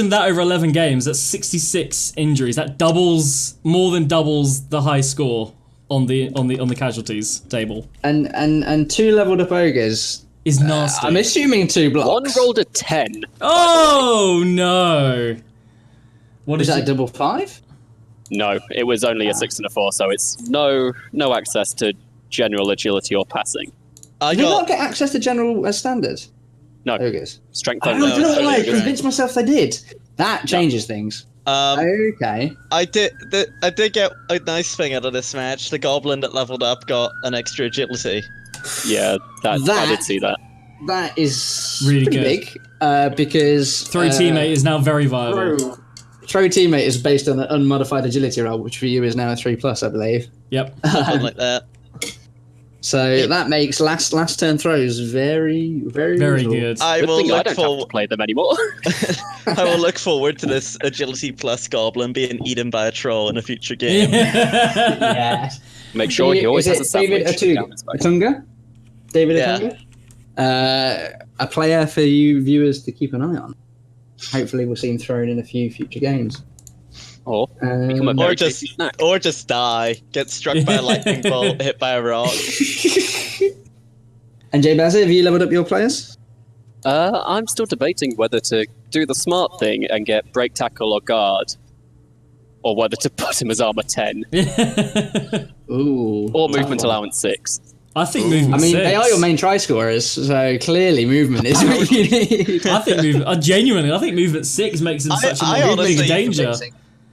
that over 11 games, that's 66 injuries. That more than doubles the high score on the casualties table. And 2 leveled up Ogres is nasty. I'm assuming 2 blocks. 1 rolled a 10. Oh no! What is that? A double 5? No, it was only a 6 and a 4, so it's no access to general agility or passing. Did you not get access to general standards? No. Ogres. Strength only. I don't know why I convinced myself they did. That changes things. Okay. I did get a nice thing out of this match. The goblin that leveled up got an extra agility. Yeah, I did see that. That is really pretty good. Big, because Throw Teammate is now very viable. Throw Teammate is based on an unmodified agility roll, which for you is now a 3+, I believe. Yep. Something like that. So that makes last turn throws very, very, good. I don't have to play them anymore. I will look forward to this agility plus goblin being eaten by a troll in a future game. Yes. Make sure he always has a sandwich. Atunga? David Atunga? A player for you viewers to keep an eye on. Hopefully we'll see him thrown in a few future games. Or just die. Get struck by a lightning bolt, hit by a rock. And Jbazza, have you leveled up your players? I'm still debating whether to do the smart thing and get break, tackle, or guard, or whether to put him as armor 10. Ooh. Or movement allowance 6. I think movement 6. They are your main try scorers, so clearly movement is what you need. I think movement 6 makes them such a big danger.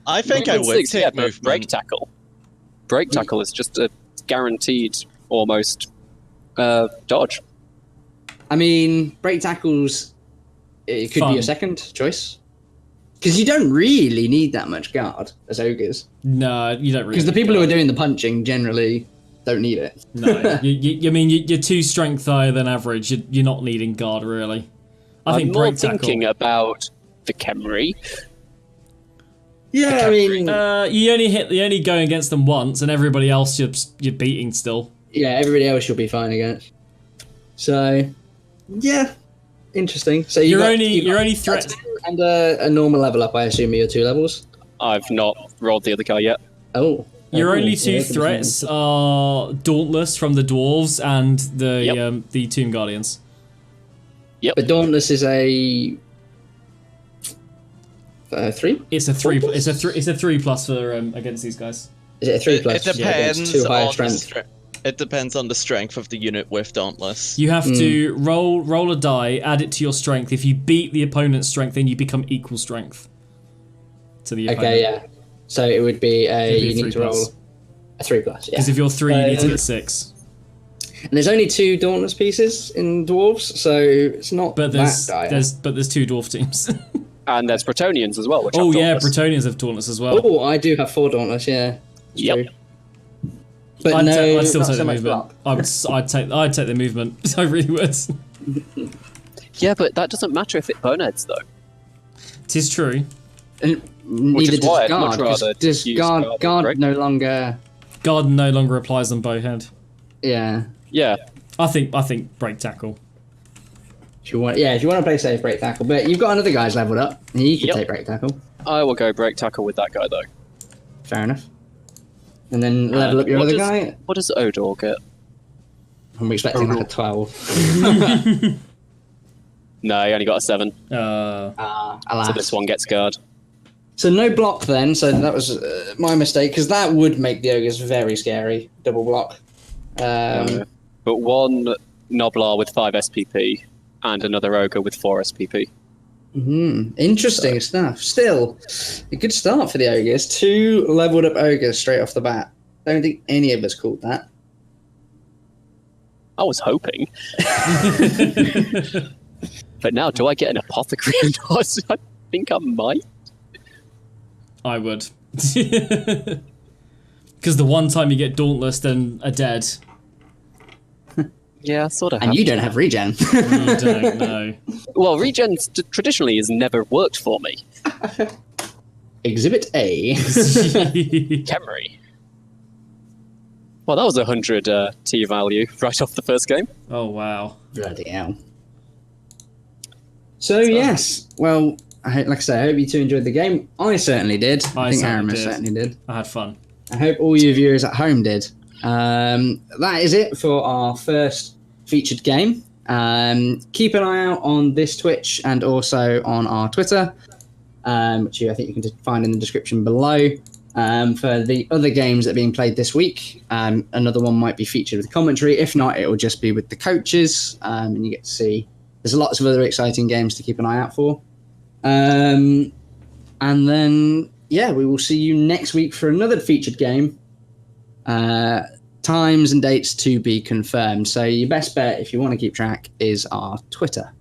I think I would take movement. Break tackle. Break tackle is just a guaranteed, almost, dodge. I mean, break tackles, it could be your second choice. Because you don't really need that much guard as Ogres. No, you don't really. Because the people who are doing the punching generally don't need it. No, you're 2 strength higher than average. You're not needing guard, really. I'm more thinking about the Khemri. Yeah, I mean, you only go against them once, and everybody else you're beating still. Yeah, everybody else you'll be fine against. So, yeah, interesting. So you're only threat and a normal level up. I assume are your 2 levels. I've not rolled the other guy yet. Oh, your only 2 threats are Dauntless from the dwarves and the Tomb Guardians. Yep. But Dauntless is a 3? It's a 3. It's a 3+ for against these guys. Is it a 3+? It depends. 2 higher strength. It depends on the strength of the unit with Dauntless. You have to roll a die, add it to your strength. If you beat the opponent's strength, then you become equal strength. to the Okay, yeah. So it would be It'd be you a need to 3+. roll a 3+. Yeah. Because if you're 3, you need to get 6. And there's only 2 Dauntless pieces in dwarves, so it's not But that dire. there's 2 dwarf teams. And there's Bretonians as well. Which Oh have yeah, Dauntless. Bretonians have Dauntless as well. Oh, I do have 4 Dauntless. Yeah. It's Yep. true. But I'd no, still not take so the much movement. block. I'd take the movement. I really would. Yeah, but that doesn't matter if it Bone Eadz, though. Tis true. And neither is does why I'd guard. much rather Does use guard guard, right? no longer? Garden no longer applies on bowhead. Yeah. Yeah. I think break tackle. If you want to play safe, break tackle. But you've got another guy's leveled up. And he can Yep. take break tackle. I will go break tackle with that guy, though. Fair enough. And then level up your what other does- guy. What does Odor get? I'm expecting like a 12. No, he only got a 7. Alas. So this one gets guard. So no block then. So that was my mistake because that would make the ogres very scary. Double block. But one Noblar with 5 SPP and another Ogre with 4 SPP. Interesting stuff. Still, a good start for the ogres. 2 leveled up ogres straight off the bat. Don't think any of us called that. I was hoping. But now, do I get an apothecary or not? I think I might. I would. Because the one time you get Dauntless, then are dead. Yeah, sort of. And you don't have regen. You don't know. Well, regen traditionally has never worked for me. Exhibit A. Kemery. Well, that was 100 T value right off the first game. Oh wow. Bloody hell. So yes, well, like I say, I hope you two enjoyed the game. I certainly did. I think certainly Aaramus did. certainly did. I had fun. I hope all you viewers at home did. That is it for our first featured game. Keep an eye out on this Twitch and also on our Twitter, which I think you can find in the description below. For the other games that are being played this week, another one might be featured with commentary. If not, it will just be with the coaches, and you get to see. There's lots of other exciting games to keep an eye out for. And then, yeah, we will see you next week for another featured game. Times and dates to be confirmed. So your best bet, if you want to keep track, is our Twitter.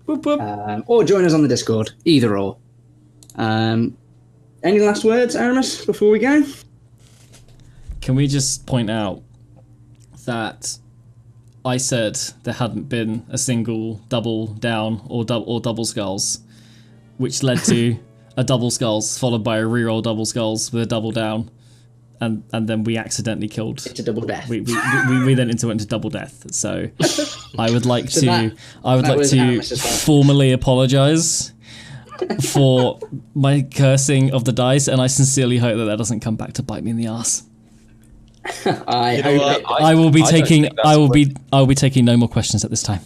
Whoop, whoop. Or join us on the Discord, either or. Any last words, Aaramus, before we go? Can we just point out that I said there hadn't been a single double down or double skulls, which led to a double skulls followed by a reroll double skulls with a double down, and then we accidentally killed. It's a double death. We then went into double death. So I would like So to that was Aaramus's fault. formally apologise for my cursing of the dice, and I sincerely hope that doesn't come back to bite me in the ass. I You know hope what? it- I will be don't taking. think that's I will what- be taking no more questions at this time.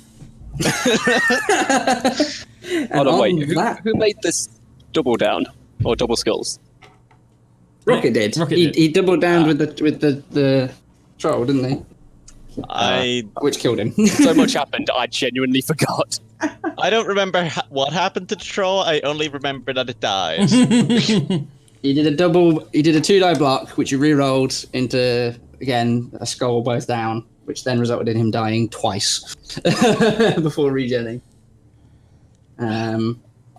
Hold on, wait. that- Who made this double down or double skulls? Rocket did. Rocket he, did. he doubled down with the troll, didn't he? Which killed him. So much happened, I genuinely forgot. I don't remember what happened to the troll. I only remember that it died. He did a 2-die block, which he re-rolled into, again, a skull both down, which then resulted in him dying twice before regenning.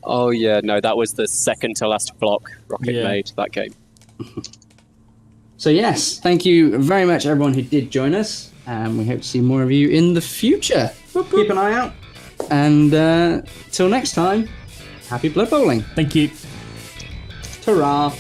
Oh yeah, no, that was the second to last block Rocket Yeah. made that game. So yes, thank you very much everyone who did join us. We hope to see more of you in the future. Keep an eye out. And till next time, happy Blood Bowling. Thank you. Ta-ra.